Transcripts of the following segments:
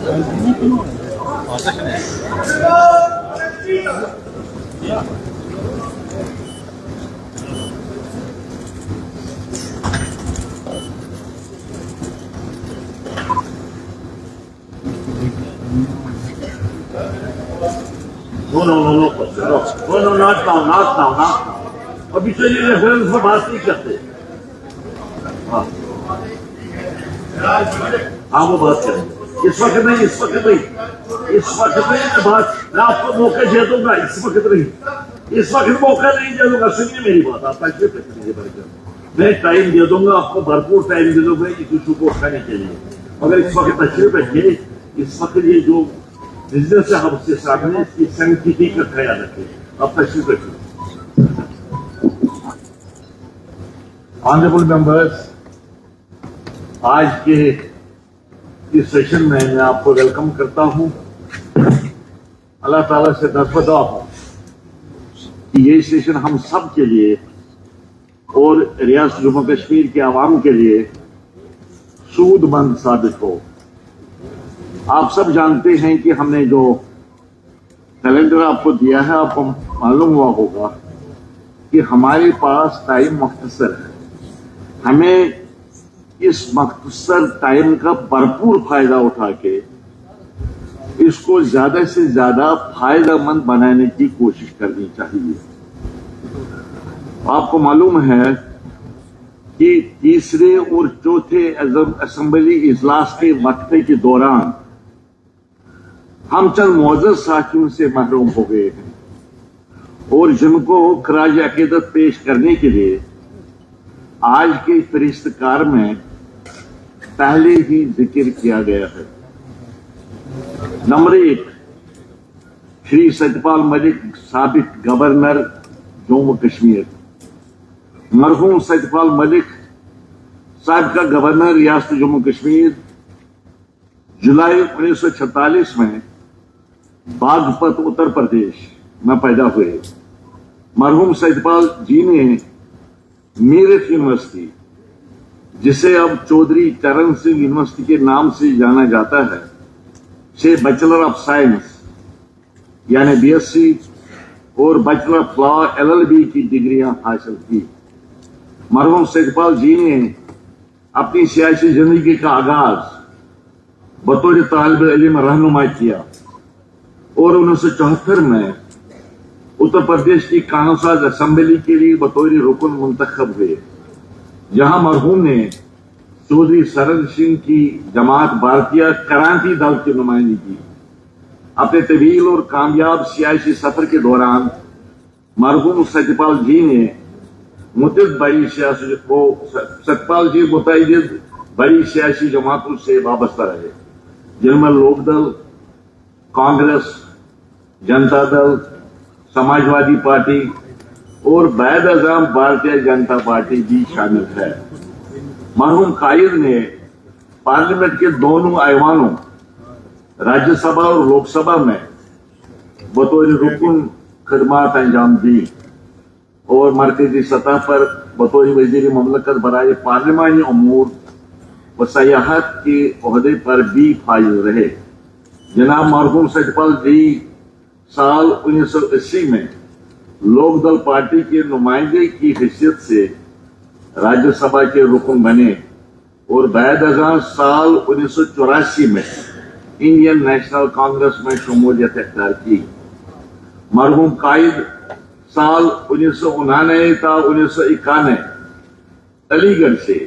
No, not now. अभी तो ये रेफरेंस में बात नहीं करते। हाँ वो बात करें। इस वक्त नहीं बात मैं आपको मौका दे दूंगा। इस वक्त मौका नहीं दे दूंगा। सुनिए मेरी बात, आप मैं टाइम दे दूंगा आपको, भरपूर टाइम दे दूंगा इस इशू को उठाने के लिए। मगर इस वक्त तशरीफ रखिए, इस वक्त ये जो बिजनेस है आपके सामने, इसकी सैंक्टिटी का ख्याल रखिए। आप तशरीफ रखिए। ऑनरेबल मेंबर्स, आज के इस सेशन में मैं आपको वेलकम करता हूं। अल्लाह ताला से दरख्वास्त हूं कि ये सेशन हम सब के लिए और रियासत जम्मू कश्मीर के आवाम के लिए सूदमंद साबित हो। आप सब जानते हैं कि हमने जो कैलेंडर आपको दिया है, आपको मालूम हुआ होगा कि हमारे पास टाइम मुख्तसर है। हमें इस मुख्तसर टाइम का भरपूर फायदा उठा के इसको ज्यादा से ज्यादा फायदेमंद बनाने की कोशिश करनी चाहिए। आपको मालूम है कि तीसरे और चौथे असेंबली इजलास के वक्त के दौरान हम चंद मुअज़्ज़ज़ साथियों से महरूम हो गए हैं और जिनको खराज अकीदत पेश करने के लिए आज के फरिश्तकार में पहले ही जिक्र किया गया है। नंबर 1, श्री सत्यपाल मलिक, साबिक गवर्नर जम्मू कश्मीर। मरहूम सत्यपाल मलिक साहब का गवर्नर रियासत जम्मू कश्मीर जुलाई 1946 में बागपत उत्तर प्रदेश में पैदा हुए। मरहूम सत्यपाल जी ने मेरठ यूनिवर्सिटी, जिसे अब चौधरी चरण सिंह यूनिवर्सिटी के नाम से जाना जाता है, से बैचलर ऑफ साइंस यानी बीएससी और बैचलर ऑफ लॉ एलएलबी की डिग्रियां हासिल की। मरहूम सत्यपाल जी ने अपनी सियासी जिंदगी का आगाज बतौर तालिब इल्म रहनुमा किया और 1974 में उत्तर प्रदेश की कानून असेंबली के लिए बतौर रुकन मुंतखब हुए, जहां मरहूम ने चौधरी चरण सिंह की जमात भारतीय क्रांति दल की नुमाइंदगी की। अपने तवील और कामयाब सियासी सफर के दौरान मरहूम सत्यपाल जी ने मुतअद्दिद बड़ी सियासी जमातों से वाबस्ता रहे, जिनमें लोकदल, कांग्रेस, जनता दल, समाजवादी पार्टी और बैद अज़ाम भारतीय जनता पार्टी भी शामिल है। मरहूम कायद ने पार्लियामेंट के दोनों ऐवानों, राज्यसभा और लोकसभा में बतौर रुकन खदमात अंजाम दी और मरकजी सतह पर बतौर वज़ीर ममलकत बराए पार्लिमानी अमूर व सयाहत के ओहदे पर भी फाइज रहे। जनाब मरहूम सत्यपाल जी साल 1980 में लोकदल पार्टी के नुमाइंदे की हैसियत से राज्यसभा के रुकन बने और बाद अज़ां साल 1984 में इंडियन नेशनल कांग्रेस में शमूलियत अख्तियार की। मरहूम कायद साल 1999 ta 1991 अलीगढ़ से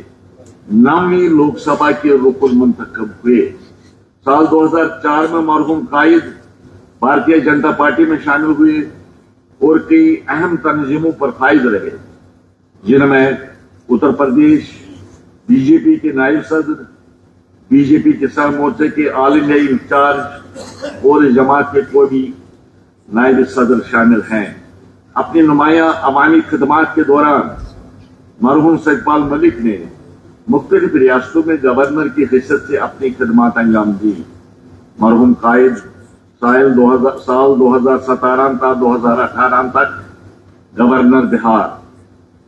9वीं लोकसभा के रुकन मुंतखब हुए। साल 2004 में मरहूम कायद भारतीय जनता पार्टी में शामिल हुए और कई अहम तंजीमों पर फाइज रहे, जिनमें उत्तर प्रदेश बीजेपी के नायब सदर, बीजेपी किसान मोर्चे के ऑल इंडिया इंचार्ज और जमात के कोई भी नायब सदर शामिल हैं। अपनी नुमाया अवामी खदमात के दौरान मरहूम सत्यपाल मलिक ने मुख्तलिफ रियासतों में गवर्नर की हैसियत से अपनी खदमात अंजाम दी। मरहूम कायद साल 2017 ta 2018 तक गवर्नर बिहार,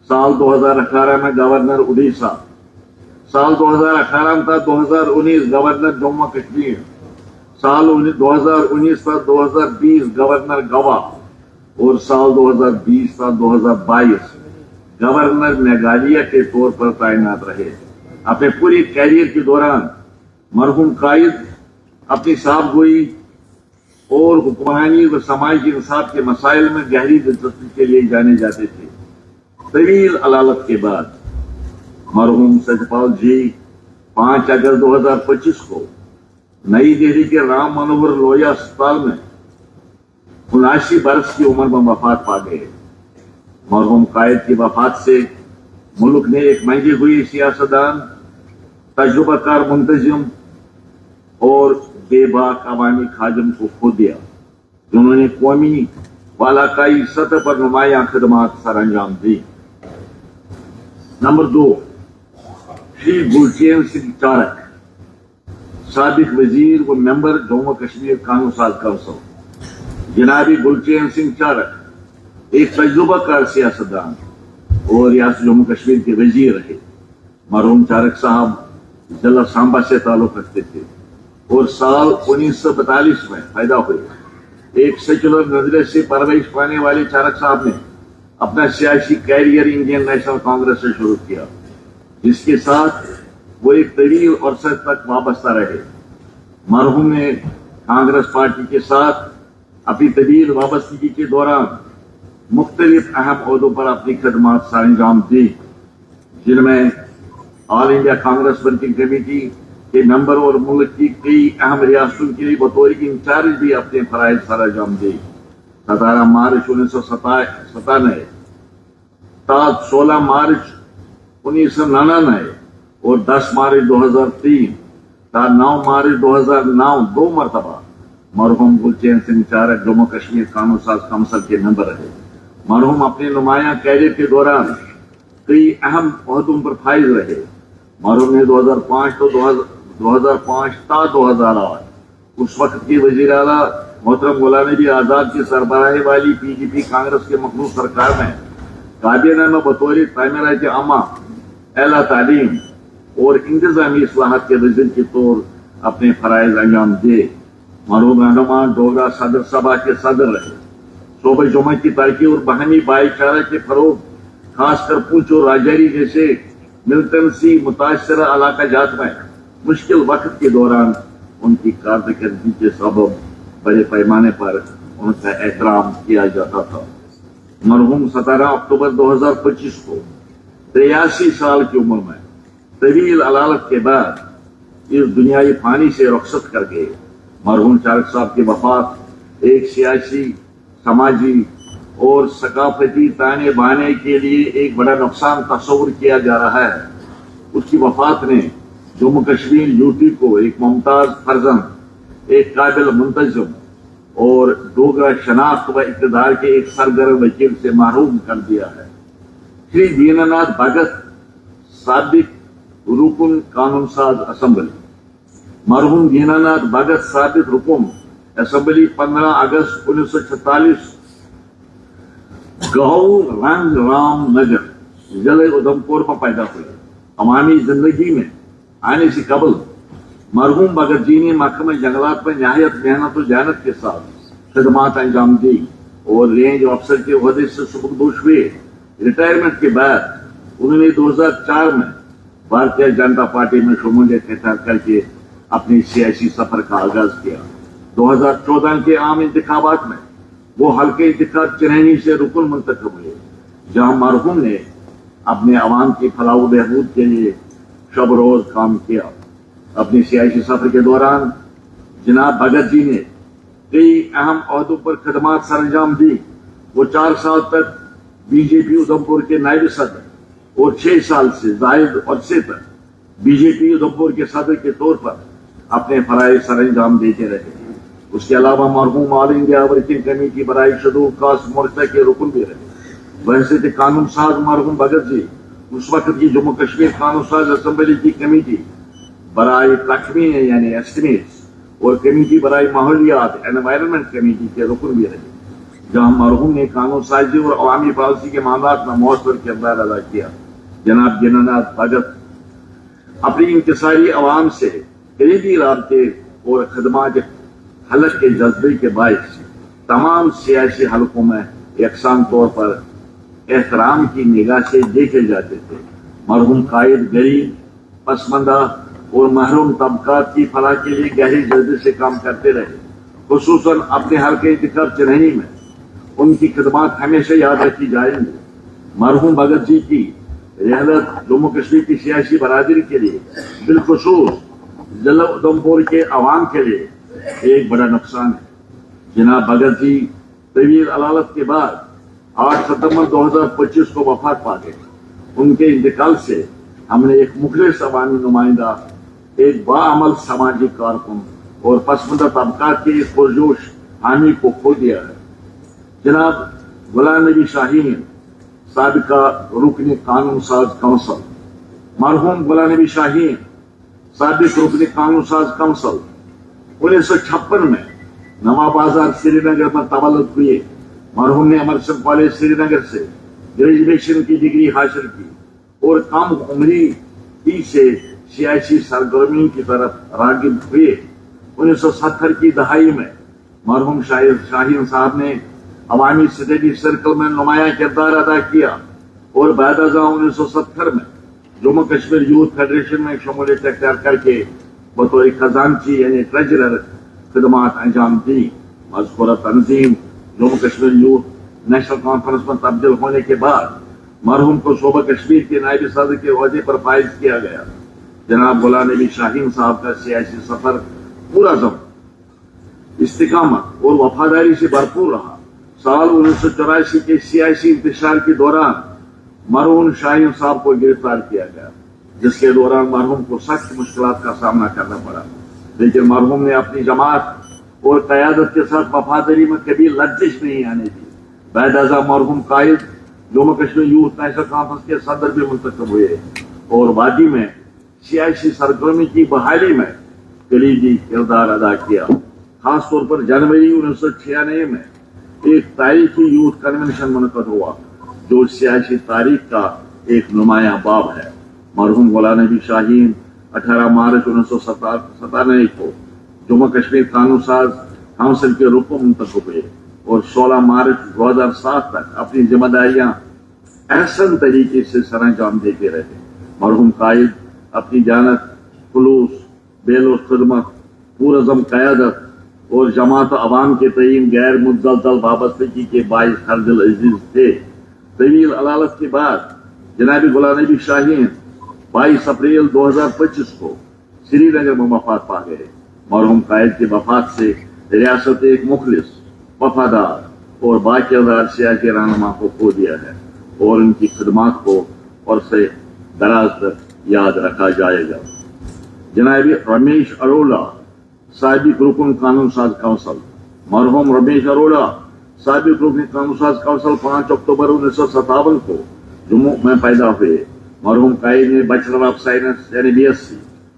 साल 2018 में गवर्नर उड़ीसा, साल 2018 ta 2019 गवर्नर जम्मू कश्मीर साल 2019 था 2020 गवर्नर गवा और साल 2020 था 2022 गवर्नर मेघालय के तौर पर तैनात रहे। अपने पूरी कैरियर के दौरान मरहूम कायद अपनी साफगोई और हुक्मरानी व समाजी इंसाफ के मसाइल में गहरी दिलचस्पी के लिए जाने जाते थे। तवील अदालत के बाद मरहूम सतपाल जी 5 अगस्त 2025 को नई दिल्ली के राम मनोहर लोहिया अस्पताल में 79 बरस की उम्र में वफात पा गए। मरहूम कायद की वफात से मुल्क ने एक महंगी हुई सियासतदान, तजुर्बाकार मुंतजिम और बेबाक अवामी खादिम को खो दिया, जिन्होंने कौमी व इलाकाई सतह पर नुमायां खदमात सर अंजाम दी। नंबर 2, श्री गुलचैन सिंह चारक, साबिक वजीर व मेंबर जम्मू कश्मीर कानून साज कौंसिल। जनाबी गुलचैन सिंह चारक एक तजुर्बाकार सियासतदान और रियासत जम्मू कश्मीर के वजीर रहे। मरहूम चारक साहब जिला सांबा से ताल्लुक रखते थे और साल 1942 में पैदा हुए। एक सेक्युलर नजरिए से परवरिश पाने वाले चारक साहब ने अपना सियासी कैरियर इंडियन नेशनल कांग्रेस से शुरू किया, जिसके साथ वो एक तवील अरसे तक वाबस्ता रहे। मरहूम ने कांग्रेस पार्टी के साथ अपनी तवील वाबस्तगी के दौरान मुख्तलिफ अहम ओहदों पर अपनी खदमात सर अंजाम दी, जिनमें all India Congress working committee के मेंबर और मुल्क की कई अहम रियासतों के लिए बतौर इंचार्ज भी अपने फराइज सर अंजाम दी। 17 मार्च 1997 ता 16 मार्च 1999 और 10 मार्च 2003 ता 9 मार्च 2009 दो मरतबा मरहूम गुलचैन सिंह चारक जम्मू कश्मीर कानून साज कौंसिल के मेंबर रहे। मरहूम अपने नुमायां कैरियर के दौरान कई अहम ओहदों पर फाइज रहे। मरहूम ने 2005 ता 2008 उस वक्त की वजीर आला मोहतरम गुलाम नबी आजाद की सरबराही वाली PDP कांग्रेस के मखलूक सरकार में काबीना में बतौर तामीरात आमा, एला तालीम और इंतजामी इस्लाहात के वजीर के तौर अपने फराइज अंजाम दिए। मरहूम रहनुमा डोगरा सदर सभा के सदर रहे। शोबे जुमा की तरक्की और बहनी भाईचारा के फरोग, खासकर पूंछ और राजौरी जैसे मिलिटेंसी मुतासरा इलाका जात में मुश्किल वक्त के दौरान उनकी कारकर्दगी के सबब बड़े पैमाने पर उनका एहतराम किया जाता था। मरहूम 17 अक्टूबर 2025 को 83 साल की उम्र में तवील अदालत के बाद इस दुनियाई फानी से रुखसत कर गए। मरहूम चारक साहब की वफात एक सियासी, समाजी और सकाफती ताने बाने के लिए एक बड़ा नुकसान तस्वुर किया जा रहा है। उसकी वफात ने जम्मू कश्मीर यूटी को एक मुमताज फर्जंद, एक काबिल मुंतजिम और डोगरा शनाख्त व इक़्तिदार के एक सरगर्म वकील से महरूम कर दिया है। श्री दीनानाथ भगत, साबिक रुकन कानून साज असेंबली। मरहूम दीनानाथ भगत साबिक रुकन असेंबली 15 अगस्त 1946 गांव रंग राम नगर जिले उधमपुर में पैदा हुए। अवामी जिंदगी में आने से कबल मरहूम भगत जी ने महकमा जंगलात में नहायत मेहनत और जानत के साथ खदमात अंजाम दी और रेंज अफसर के ओहदे से सुबकदोश हुए। रिटायरमेंट के बाद उन्होंने 2004 में भारतीय जनता पार्टी में शमूलियत इख्तियार करके अपने सियासी सफर का आगाज किया। 2014 के आम इंतखाबात में वो हल्के इंतखाब चनैनी से रुकन मुंतखब हुए, जहां मरहूम ने अपने अवाम की फलाह बहबूद के लिए शब रोज काम किया। अपने सियासी सफर के दौरान जनाब भगत जी ने कई अहम ओहदों पर खदमात सर अंजाम दी। वो 4 साल तक बीजेपी उधमपुर के नायब सदर और 6 साल से जायद अरसे तक बीजेपी उधमपुर के सदर के तौर पर अपने फराइज सर अंजाम देते रहे। उसके अलावा मरहूम ऑल इंडिया वर्किंग कमेटी बराई शेड्यूल कास्ट मोर्चा के रुकन भी रहे। वैसे तो कानून साज मरहूम भगत जी उस वक्त की जम्मू कश्मीर कानून साज असेंबली की कमेटी बराई तखमीन यानी एस्टिमेट्स और कमेटी बराई माहौलियात एनवायरनमेंट कमेटी के रुकन भी रहे, जहां मरहूम ने कानून साजी और अवामी पॉलिसी के मामलात में मौसर किरदार अदा किया। जनाब दीनानाथ भगत अपनी इंतसारी अवाम से करीबी राबते और खदमात حلق کے جذبے کے باعث تمام سیاسی حلقوں میں یکساں طور پر احترام کی نگاہ سے دیکھے جاتے تھے۔ مرحوم قائد غریب، پسماندہ اور محروم طبقات کی فلاح کے لیے گہری جذبے سے کام کرتے رہے۔ خصوصاً اپنے حلقے انتخاب چنئی میں ان کی خدمات ہمیشہ یاد رکھی جائیں گی۔ مرحوم بھگت جی کی رحلت جموں کشمیر کی سیاسی برادری کے لیے، بالخصوص ضلع ادھمپور کے عوام کے لیے ایک بڑا نقصان ہے۔ جناب بھگت جی طویل علالت کے بعد 8 ستمبر 2025 کو وفات پا گئے۔ ان کے انتقال سے ہم نے ایک مخلص عوامی نمائندہ، ایک باعمل سماجی کارکن اور پسماندہ طبقات کے ایک پرجوش حامی کو کھو دیا ہے۔ جناب غلام نبی شاہین، سابقہ رکن قانون ساز کونسل، مرحوم غلام نبی شاہین سابق رکن قانون ساز کونسل 1956 میں نواب بازار سری نگر میں تولد ہوئے۔ مرحوم نے امرسن کالج سری نگر سے گریجویشن کی ڈگری حاصل کی اور کم عمری ہی سے سیاسی سرگرمیوں کی طرف راغب ہوئے۔ 1970 کی دہائی میں مرحوم شاہین صاحب نے عوامی اسٹڈی سرکل میں نمایاں کردار ادا کیا اور بعد ازاں 1970 میں جموں کشمیر یوتھ فیڈریشن میں شمولیت اختیار کر کے بطور خزانچی یعنی ٹریجرر خدمات انجام دی۔ مذکورہ تنظیم Jammu Kashmir youth national conference میں تبدیل ہونے کے بعد مرحوم کو صوبہ کشمیر کے نائب صدر کے عہدے پر فائز کیا گیا۔ جناب غلام نبی شاہین صاحب کا سیاسی سفر پورا ضبط، استقامت اور وفاداری سے بھرپور رہا۔ سال 1984 کے سیاسی انتشار کے دوران مرحوم شاہین صاحب کو گرفتار کیا گیا، جس کے دوران مرحوم کو سخت مشکلات کا سامنا کرنا پڑا، لیکن مرحوم نے اپنی جماعت اور قیادت کے ساتھ وفاداری میں کبھی لغزش نہیں آنے دی۔ بعد ازاں مرحوم قائد Jammu Kashmir youth national conference کے صدر بھی منتخب ہوئے اور وادی میں سیاسی سرگرمی کی بحالی میں کلیدی کردار ادا کیا۔ خاص طور پر جنوری 1996 میں ایک تاریخی یوتھ کنونشن منعقد ہوا جو سیاسی تاریخ کا ایک نمایاں باب ہے۔ مرحوم غلام نبی شاہین 18 مارچ 1997 کو جموں کشمیر قانون ساز کونسل کے رکن منتخب ہوئے اور 16 مارچ 2007 تک اپنی ذمہ داریاں احسن طریقے سے سر انجام دیتے رہے۔ مرحوم قائد اپنی جانت، خلوص، بے لوث خدمت، پرعزم قیادت اور جماعت عوام کے تئیں غیر متزلزل وابستگی کے باعث ہر دل عزیز تھے۔ طویل علالت کے بعد جناب غلام نبی شاہین 22 اپریل 2025 کو سری نگر میں وفات پا گئے۔ مرحوم قائد کی وفات سے ریاست ایک مخلص، وفادار اور باکردار سیاسی رہنما کو کھو دیا ہے اور ان کی خدمات کو عرصے دراز تک یاد رکھا جائے گا۔ جناب رمیش اروڑہ، سابق رکن قانون ساز کونسل، مرحوم رمیش اروڑہ سابق رکن قانون ساز کونسل 5 اکتوبر 1957 کو جموں میں پیدا ہوئے۔ مرحوم قائد نے بیچلر آف سائنس یعنی BSc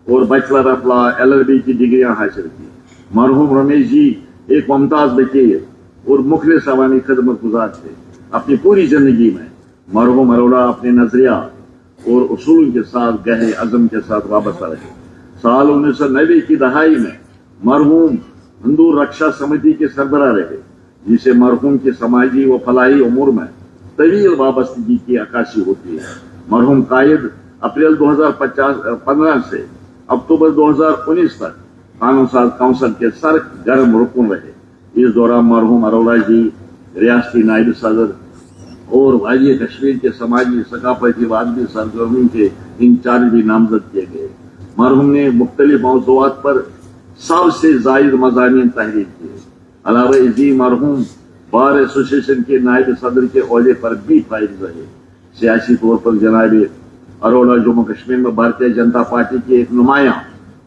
اور بیچلر آف لا LLB کی ڈگریاں حاصل کی۔ مرحوم رمیش جی ایک ممتاز وکیل اور مخلص عوامی خدمت گزار تھے۔ اپنی پوری زندگی میں مرحوم اروڑہ اپنے نظریات اور اصول کے ساتھ گہرے عزم کے ساتھ وابستہ رہے۔ سال 1990 کی دہائی میں مرحوم ہندو رکشا سمیتی کے سربراہ رہے، جسے مرحوم کے سماجی و فلاحی امور میں طویل وابستگی کی عکاسی ہوتی ہے۔ مرحوم قائد اپریل 2015 سے اکتوبر 2019 تک قانون ساز کونسل کے سرگرم رکن رہے۔ اس دوران مرحوم اروڑہ جی ریاستی نائب صدر اور وادی کشمیر کے سماجی ثقافتی و ادبی سرگرمیوں کے انچارج بھی نامزد کیے گئے۔ مرحوم نے مختلف موضوعات پر 100 سے زائد مضامین تحریر کیے۔ علاوہ ازیں مرحوم بار ایسوسیشن کے نائب صدر کے عہدے پر بھی فائز رہے۔ سیاسی طور پر جناب اروڑہ جموں کشمیر میں بھارتیہ جنتا پارٹی کے ایک نمایاں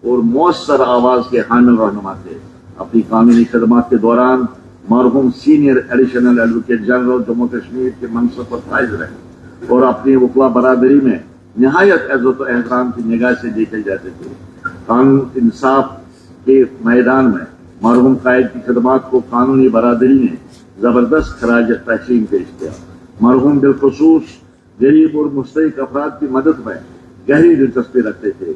اور مؤثر آواز کے حامل رہنما تھے۔ اپنی قانونی خدمات کے دوران مرحوم senior additional advocate general Jammu Kashmir کے منصب پر فائز رہے اور اپنی وکلا برادری میں نہایت عزت و احترام کی نگاہ سے دیکھے جاتے تھے۔ قانون انصاف کے میدان میں مرحوم قائد کی خدمات کو قانونی برادری نے زبردست خراج تحسین پیش کیا۔ مرحوم بالخصوص غریب اور مستحق افراد کی مدد میں گہری دلچسپی رکھتے تھے۔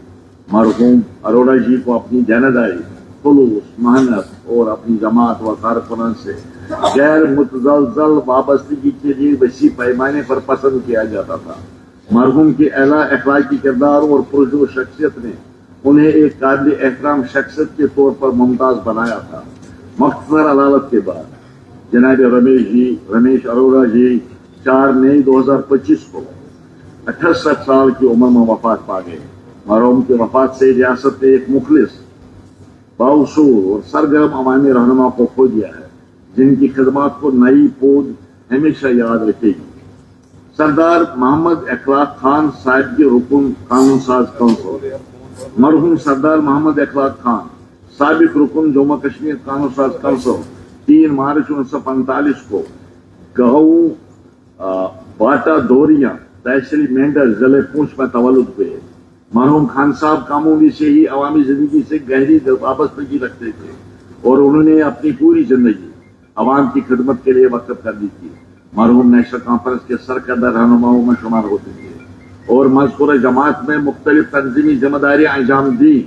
مرحوم اروڑہ جی کو اپنی دیانتداری، خلوص محنت اور اپنی جماعت و کارکنان سے غیر متزلزل وابستگی کے لیے وسیع پیمانے پر پسند کیا جاتا تھا۔ مرحوم کی اعلیٰ اخلاقی کردار اور پرجوش شخصیت نے انہیں ایک قابل احترام شخصیت کے طور پر ممتاز بنایا تھا۔ مختصر علالت کے بعد جناب رمیش اروڑا جی 4 مئی 2025 کو 68 سال کی عمر میں وفات پا گئے۔ مرحوم کی وفات سے ریاست نے ایک مخلص، باوصول اور سرگرم عوامی رہنما کو کھو دیا ہے، جن کی خدمات کو نئی پود ہمیشہ یاد رکھے گی۔ سردار محمد اخلاق خان صاحب کے رکن قانون ساز کونسل۔ مرحوم سردار محمد اخلاق خان سابق رکن جموں کشمیر قانون ساز کونسل 3 مارچ 1945 کو گاؤں باٹا دوریاں تحصیل مینڈر ضلع پونچھ میں تولد ہوئے۔ مرحوم خان صاحب معمولی سے ہی عوامی زندگی سے گہری وابستگی رکھتے تھے اور انہوں نے اپنی پوری زندگی عوام کی خدمت کے لیے وقف کر دی تھی۔ مرحوم نیشنل کانفرنس کے سرکردہ رہنماؤں میں شمار ہوتے تھے اور مذکورہ جماعت میں مختلف تنظیمی ذمہ داریاں انجام دی،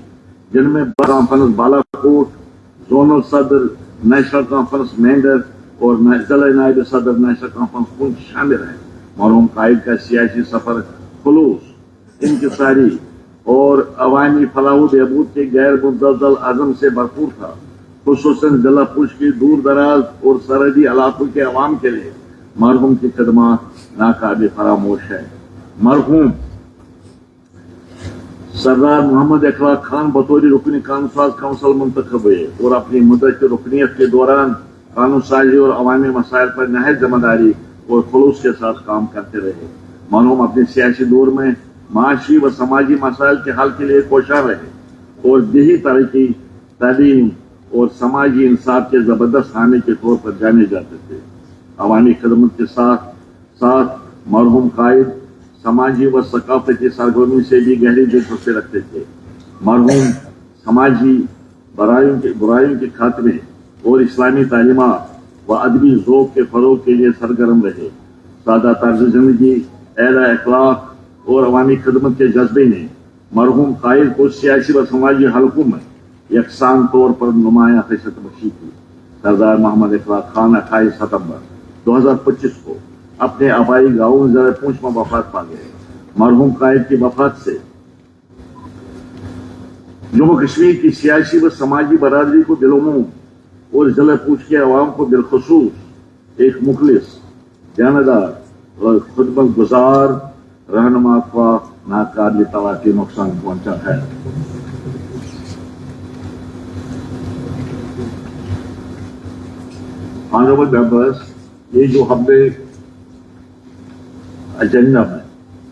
جن میں کانفرنس بالا کوٹ، زونل صدر نیشنل کانفرنس مینڈر اور ضلع نائب صدر نیشنل کانفرنس پونچھ شامل ہیں۔ مرحوم قائد کا سیاسی سفر خلوص، انکساری اور عوامی فلاح و بہبود کے غیر متزلزل عزم سے بھرپور تھا، خصوصاً ضلع پونچھ کی دور دراز اور سرحدی علاقوں کے عوام کے لیے مرحوم کی خدمات ناقابل فراموش ہے۔ مرحوم سردار محمد اخلاق خان بطور رکن قانون ساز کونسل منتخب ہوئے اور اپنی مدت رکنیت کے دوران قانون سازی اور عوامی مسائل پر نہایت ذمہ داری اور خلوص کے ساتھ کام کرتے رہے۔ مرحوم اپنے سیاسی دور میں معاشی و سماجی مسائل کے حل کے لیے کوشاں رہے اور دیہی ترقی، تعلیم اور سماجی انصاف کے زبردست حامی کے طور پر جانے جاتے تھے۔ عوامی خدمت کے ساتھ ساتھ مرحوم قائد سماجی و ثقافتی سرگرمی سے بھی گہری دلچسپی رکھتے تھے۔ مرحوم سماجی برائیوں کے خاتمے اور اسلامی تعلیمات و ادبی ذوق کے فروغ کے لیے سرگرم رہے۔ سادہ طرز زندگی، اعلیٰ اخلاق اور عوامی خدمت کے جذبے نے مرحوم قائد کو سیاسی و سماجی حلقوں میں یکساں طور پر نمایاں حیثیت بخشی تھی۔ سردار محمد اخلاق خان 28 ستمبر 2025 کو اپنے آبائی گاؤں ضلع پونچھ میں وفات پا گئے۔ مرحوم قائد کی وفات سے جموں کشمیر کی سیاسی و سماجی برادری کو دلعموم اور ضلع پونچھ کے عوام کو بالخصوص ایک مخلص، جاندار اور خدمت گزار رہنما کو ناقابل توقع نقصان پہنچا ہے۔ آنریبل ممبرس، یہ جو ہم نے ایجنڈا میں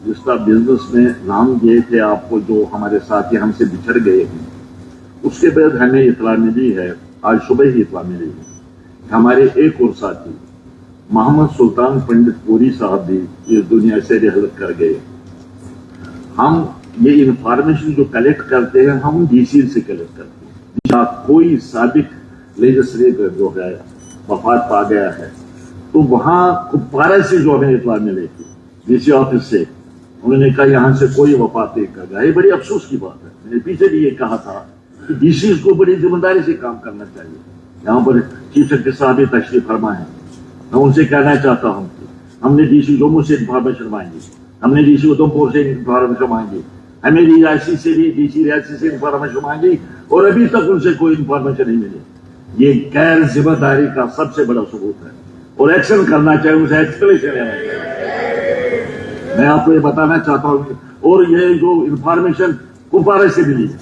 جس کا بزنس میں نام دیے تھے آپ کو، جو ہمارے ساتھی ہم سے بچھڑ گئے ہیں، اس کے بعد ہمیں اطلاع ملی ہے، آج صبح ہی اطلاع ملی ہے، ہمارے ایک اور ساتھی محمد سلطان پنڈت پوری صاحب بھی اس دنیا سے رحلت کر گئے۔ ہم یہ انفارمیشن جو کلیکٹ کرتے ہیں ہم ڈی سی سے کلیکٹ کرتے ہیں۔ کوئی سابق لیجسلیٹر جو ہے وفات پا گیا ہے تو وہاں کپوارہ سے جو ہمیں اطلاع ملی تھی ڈی سی آفس سے، انہوں نے کہا یہاں سے کوئی وفات نہیں کر گیا۔ یہ بڑی افسوس کی بات ہے۔ میں نے پیچھے بھی یہ کہا تھا کہ ڈی سی کو بڑی ذمہ داری سے کام کرنا چاہیے۔ یہاں پر چیف سیکرٹری صاحب بھی تشریف فرما ہے، میں ان سے کہنا چاہتا ہوں کہ ہم نے ڈی سی جموں سے انفارمیشن مانگی، ہم نے ڈی سی ادھم پور سے انفارمیشن مانگی، ہمیں ریاسی سے بھی ڈی سی ریاسی سے انفارمیشن مانگی اور ابھی تک ان سے کوئی انفارمیشن نہیں ملی۔ یہ غیر ذمہ داری کا سب سے بڑا ثبوت ہے اور ایکشن کرنا چاہیے، اسے ایکسپلیشن لینا چاہیے۔ میں آپ کو یہ بتانا چاہتا ہوں، اور یہ جو انفارمیشن کپوارہ سے ملی ہے،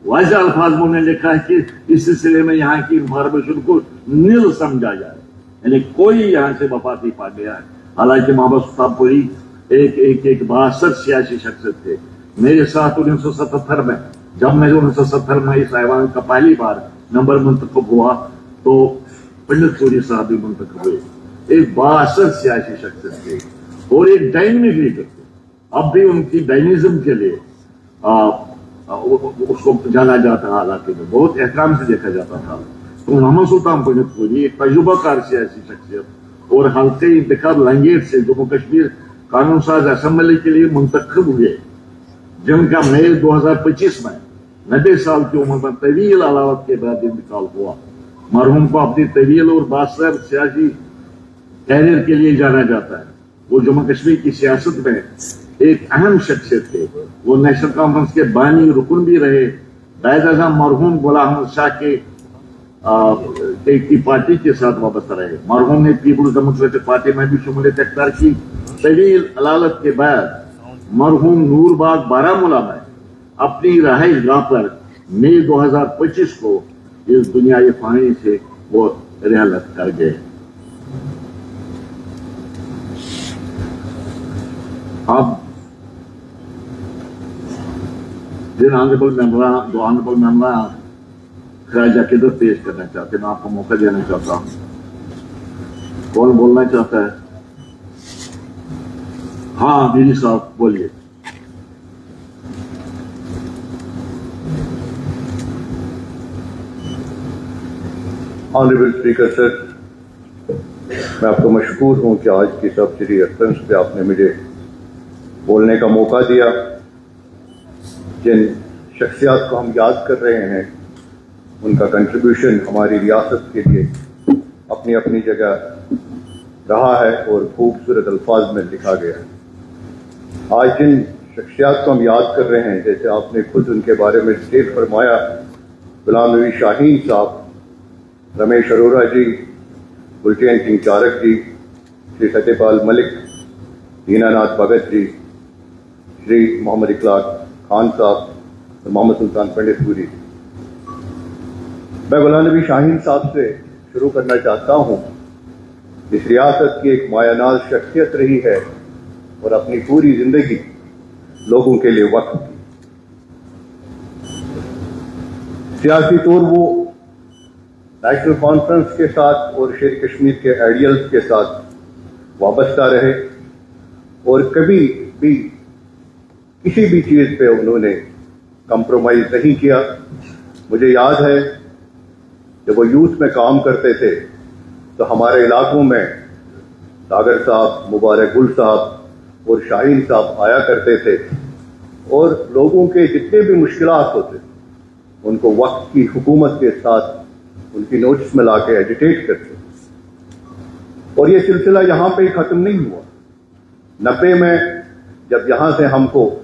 واضح الفاظ میں انہوں نے لکھا ہے کہ اس سلسلے میں یہاں کی انفارمیشن کو نیل سمجھا جائے، یعنی کوئی یہاں سے وفات نہیں پا گیا ہے۔ حالانکہ محمد سلطان پوری ایک بااثر سیاسی شخصیت تھے۔ میرے ساتھ 1977 میں جب میں 1970 میں اس ایوان کا پہلی بار نمبر منتخب ہوا تو پنڈت پوری صاحب بھی منتخب ہوئے۔ ایک بااثر سیاسی شخصیت تھے اور ایک ڈائنمک لیڈر تھے۔ اب بھی ان کی ڈائنمزم کے لیے اس کو جانا جاتا علاقے میں، بہت احترام سے دیکھا جاتا تھا۔ تو محمد سلطان پنڈت پوری ایک تجربہ کار سیاسی شخصیت اور حلقے انتخاب لنگیٹ سے جموں کشمیر قانون ساز اسمبلی کے لیے منتخب ہوئے، جن کا مئی 2025 میں 90 साल की उम्र में तवील अदालत के बाद इंतकाल हुआ। मरहूम को अपनी तवील और बासर सियासी कैरियर के लिए जाना जाता है। वो जम्मू कश्मीर की सियासत में एक अहम शख्सियत थे। वो नेशनल कॉन्फ्रेंस के बानी रुकन भी रहे। कायद आज़म मरहूम गुलाम अहमद शाह की पार्टी के साथ वाबस्ता रहे। मरहूम ने पीपुल्स डेमोक्रेटिक पार्टी में भी शमूलियत अख्तियार की। तवील अदालत के बाद मरहूम नूरबाग बारामूला में अपनी रहाइश गाह पर मई 2025 को इस दुनियाई फानी से वो रिहालत कर गए। अब दो ऑनरेबल मेंबर खराज अकीदत पेश करना चाहते हैं। मैं आपको मौका देना चाहता हूं। कौन बोलना चाहता है? हाँ दीदी साहब बोलिए। ऑनरेबल स्पीकर सर, मैं आपको मशकूर हूं कि आज की सब्सिडी रेफरेंस पे आपने मुझे बोलने का मौका दिया। जिन शख्सियात को हम याद कर रहे हैं उनका कंट्रीब्यूशन हमारी रियासत के लिए अपनी अपनी जगह रहा है और खूबसूरत अल्फाज में लिखा गया है। आज जिन शख्सियात को हम याद कर रहे हैं, जैसे आपने खुद उनके बारे में स्टेट फरमाया, गुलाम नबी शाहीन साहब, रमेश अरोड़ा जी, गुलचैन सिंह चारक जी, श्री सत्यपाल मलिक, दीनानाथ भगत जी, श्री मोहम्मद इकलाक खान साहब और मोहम्मद सुल्तान पंडितपुरी। मैं गुलाम नबी शाहीन साहब से शुरू करना चाहता हूं। इस रियासत की एक मायानाज शख्सियत रही है और अपनी पूरी जिंदगी लोगों के लिए वक्त की। सियासी तौर वो नेशनल कॉन्फ्रेंस के साथ और शेर कश्मीर के आइडियल्स के साथ वाबस्ता रहे और कभी भी किसी भी चीज पे उन्होंने कंप्रोमाइज नहीं किया। मुझे याद है जब वो यूथ में काम करते थे तो हमारे इलाकों में सागर साहब, मुबारक गुल साहब और शाहीन साहब आया करते थे और लोगों के जितने भी मुश्किलात होते उनको वक्त की हुकूमत के साथ उनकी नोटिस में लाके एजिटेट करते। और ये सिलसिला यहां पे ही खत्म नहीं हुआ। 90 में जब यहां से हमको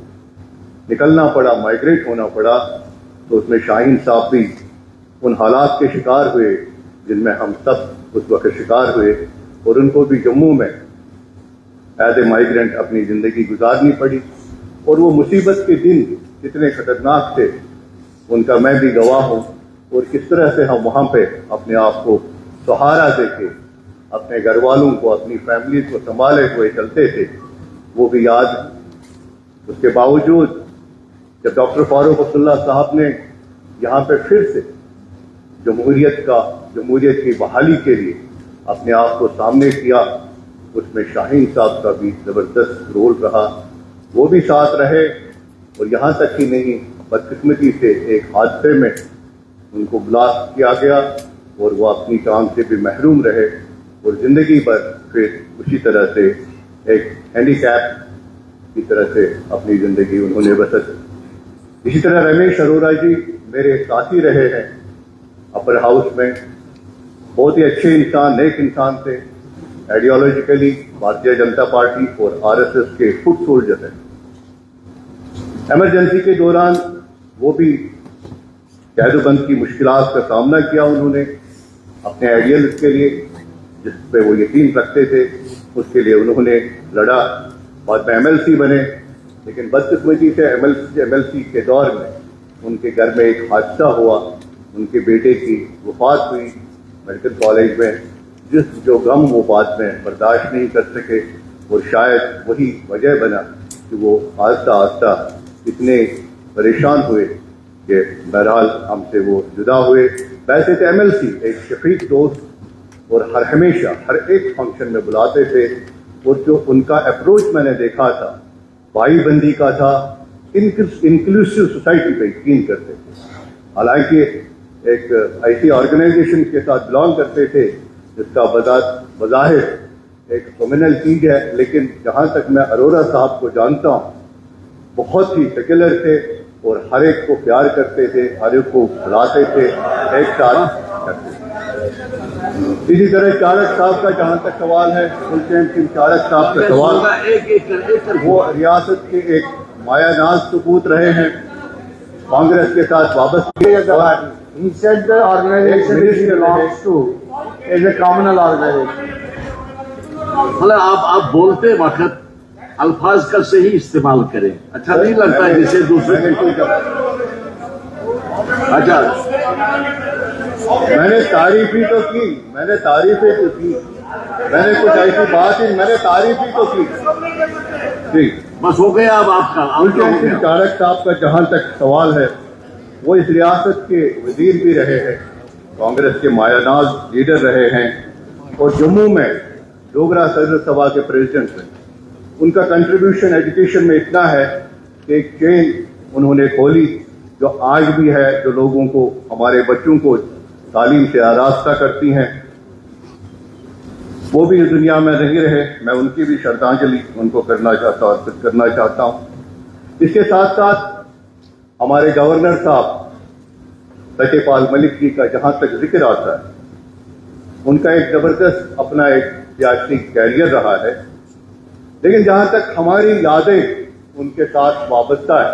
निकलना पड़ा, माइग्रेट होना पड़ा, तो उसमें शाहीन साहब भी उन हालात के शिकार हुए जिनमें हम सब उस वक्त शिकार हुए और उनको भी जम्मू में एज ए माइग्रेंट अपनी जिंदगी गुजारनी पड़ी। और वो मुसीबत के दिन कितने खतरनाक थे उनका मैं भी गवाह हूं। और किस तरह से हम वहां पे अपने आप को सहारा देके अपने घर वालों को, अपनी फैमिली को संभाले हुए चलते थे, वो भी याद। उसके बावजूद जब डॉक्टर फारूक अब्दुल्ला साहब ने यहाँ पे फिर से जमहूरियत की बहाली के लिए अपने आप को सामने किया, उसमें शाहीन साहब का भी जबरदस्त रोल रहा। वो भी साथ रहे और यहाँ तक ही नहीं, बदकिस्मती से एक हादसे में उनको ब्लास्ट किया गया और वो अपनी काम से भी महरूम रहे और जिंदगी भर फिर उसी तरह से एक हैंडीकैप की तरह से अपनी जिंदगी उन्होंने बसर। इसी तरह रमेश अरोड़ा जी मेरे साथी रहे हैं अपर हाउस में। बहुत ही अच्छे इंसान, नेक इंसान थे। आइडियोलॉजिकली भारतीय जनता पार्टी और आरएसएस के फुट सोल्जर हैं। इमरजेंसी के दौरान वो भी कैदोबंद की मुश्किलात का सामना किया उन्होंने अपने आइडियल्स के लिए, जिस पे वो यकीन रखते थे, उसके लिए उन्होंने लड़ा। बाद में एमएलसी बने, लेकिन बदकिस्मती से एमएलसी के दौर में उनके घर में एक हादसा हुआ, उनके बेटे की वफात हुई मेडिकल कॉलेज में, जो गम वो बाद में बर्दाश्त नहीं कर सके और शायद वही वजह बना कि वो आहिस्ता आहिस्ता इतने परेशान हुए कि बहरहाल हमसे वो जुदा हुए। वैसे तो एमएलसी एक शफीक दोस्त और हमेशा हर एक फंक्शन में बुलाते थे और जो उनका अप्रोच मैंने देखा था भाई बंदी का था, इंक्लूसिव सोसाइटी पे यकीन करते थे। हालांकि एक ऐसी ऑर्गेनाइजेशन के साथ बिलोंग करते थे जिसका बज़ाहिर एक कम्युनल चीज है, लेकिन जहां तक मैं अरोड़ा साहब को जानता हूं बहुत ही सेक्युलर थे اور हर एक को प्यार करते थे, हर एक को बुलाते थे, एक साथ करते थे। इसी तरह चाणक्य साहब का जहाँ तक सवाल है, सुल्तान सिंह चाणक्य साहब का सवाल, एक वो रियासत के एक मायानाज सपूत रहे हैं, कांग्रेस के साथ वापस He said the organization which he belongs to is a communal organization. मतलब आप बोलते वक्त अल्फाज का सही इस्तेमाल करें, अच्छा नहीं लगता है जिसे दूसरे अच्छा मैंने तारीफ ही तो की, मैंने तारीफें तो की, मैंने कुछ ऐसी बात ही, मैंने तारीफ ही तो की। ठीक, बस हो गया अब आपका सुल्तान सिंह चाणक्य साहब का जहाँ तक सवाल है, वो इस रियासत के वजीर भी रहे हैं, कांग्रेस के मायानाज लीडर रहे हैं, और जम्मू में डोगरा सदर सभा के प्रेसिडेंट हैं। उनका कंट्रीब्यूशन एजुकेशन में इतना है कि एक चेन उन्होंने खोली जो आज भी है, जो लोगों को, हमारे बच्चों को तालीम से आरास्ता करती हैं। वो भी इस दुनिया में नहीं रहे, मैं उनकी भी श्रद्धांजलि उनको करना चाहता हूँ, अर्पित करना चाहता हूँ। इसके साथ साथ हमारे गवर्नर साहब सत्यपाल मलिक जी का जहां तक जिक्र आता है, उनका एक जबरदस्त अपना एक सियासी कैरियर रहा है, लेकिन जहां तक हमारी यादें उनके साथ वाबस्ता है,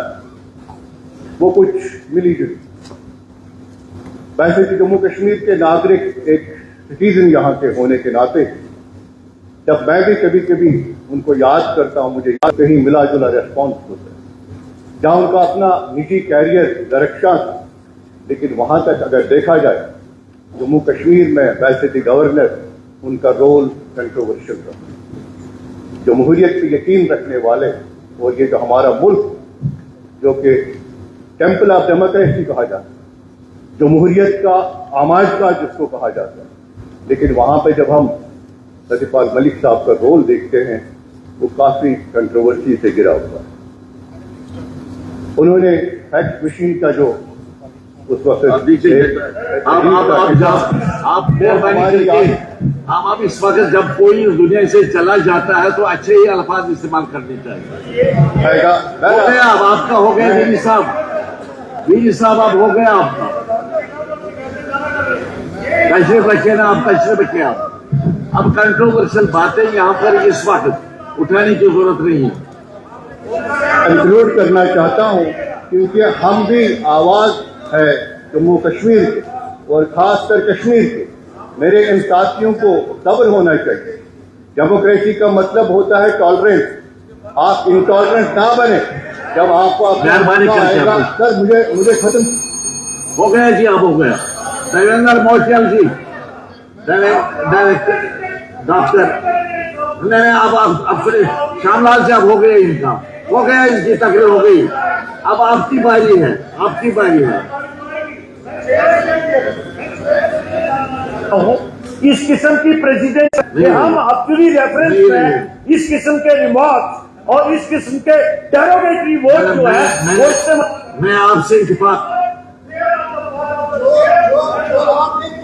वो कुछ मिली जुली। वैसे कि जम्मू कश्मीर के नागरिक, एक सिटीजन यहाँ के होने के नाते, जब मैं भी कभी कभी उनको याद करता हूँ, मुझे याद कहीं मिला जुला रेस्पॉन्स होता है। जहाँ उनका अपना निजी कैरियर दरख्शां था, लेकिन वहां तक अगर देखा जाए, जम्मू कश्मीर में वैसे भी गवर्नर, उनका रोल कंट्रोवर्शियल रहा। जमहूरियत पे यकीन रखने वाले, और ये जो हमारा मुल्क, जो कि टेम्पल ऑफ डेमोक्रेसी कहा जाता है, जमहूरियत का आमाज का जिसको कहा जाता है, लेकिन वहां पे जब हम सत्यपाल मलिक साहब का रोल देखते हैं, वो काफी कंट्रोवर्सी से घिरा हुआ है। उन्होंने फैक्स मशीन का जो उस वक्त आप इस वक्त जब कोई दुनिया से चला जाता है तो अच्छे ही अल्फाज इस्तेमाल करने चाहिए। हो गया अब आपका, हो गया बीजी साहब अब हो गया आपका। तशरीफ रखिए ना, आप तशरीफ रखिए। आप अब कंट्रोवर्शियल बातें यहाँ पर इस वक्त उठाने की जरूरत नहीं है। कंक्लूड करना चाहता हूं, क्योंकि हम भी आवाज है जम्मू कश्मीर के, और खासकर कश्मीर के। मेरे इन साथियों को सब्र होना चाहिए। डेमोक्रेसी का मतलब होता है टॉलरेंस। आप इंटॉलरेंट ना बने। जब आपको आएगा, सर मुझे खत्म हो गया जी, अब हो गया। देवेंद्र मोशियल जी, डॉक्टर नहीं, अब श्यामलाल से अब हो गया, इनका हो गया, इनकी तकरीर हो गई। अब आपकी बारी है, आपकी बारी है। इस किस्म की प्रेसिडेंट हम अपनी रेफरेंस में इस किस्म के रिमार्क और इस किस्म के डेरोगेटरी वर्ड जो है वो इस्तेमाल। मैं आपसे इत्तेफाक,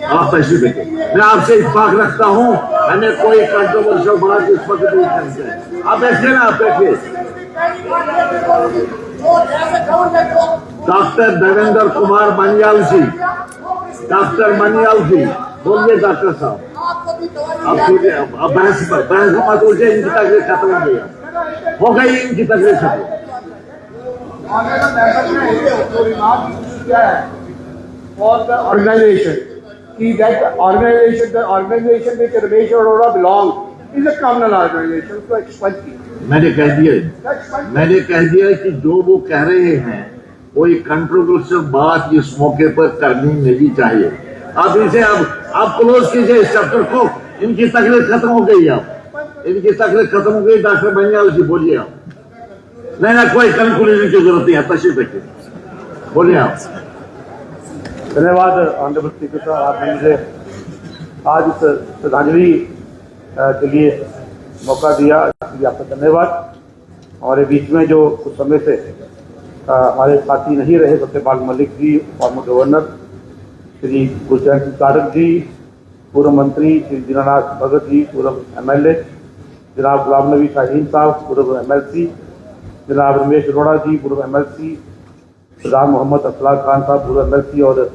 आप तशरीफ रखिए, मैं आपसे इत्तेफाक रखता हूँ। मैंने कोई कंट्रोवर्शियल बात इस वक्त नहीं करते। आप बैठिए ना, आप बैठिए। डॉक्टर देवेंद्र कुमार मनियाल जी, डॉक्टर मनियाल जी, बोलिए डॉक्टर साहब। अब बहस मत उलझे, इनकी तकलीफ खत्म हो गई, इनकी तकलीफ खत्म। For the organization, the organization which Ramesh Arora belongs is a communal organization, so expensive. मैंने कह दिया कि जो वो कह रहे हैं कोई कंट्रोवर्शियल बात इस मौके पर करनी नहीं चाहिए। आप इसे आप क्लोज कीजिए इस चैप्टर को। इनकी तकलीफ खत्म हो गई, अब इनकी तकलीफ खत्म हो गई। डॉक्टर बनियाल जी बोलिए आप। नहीं, कोई कंक्लूजन की जरूरत नहीं है, तशरीफ रखिए, बोलिए आप। धन्यवाद ऑनरेबल स्पीकर साहब, आपने मुझे आज इस श्रद्धांजलि के लिए मौका दिया, इसलिए आपका धन्यवाद। हमारे बीच में जो कुछ समय से हमारे साथी नहीं रहे, सत्यपाल मलिक जी, फॉर्मर गवर्नर श्री गुलचैन सिंह चाणक्य जी, पूर्व मंत्री श्री दीनानाथ भगत जी, पूर्व MLA, जनाब गुलाम नबी शाहीन साहब, पूर्व MLC, जनाब रमेश अरोड़ा जी, पूर्व MLC, सरदार मोहम्मद अफजल खान साहब पूर्व एमएलसी और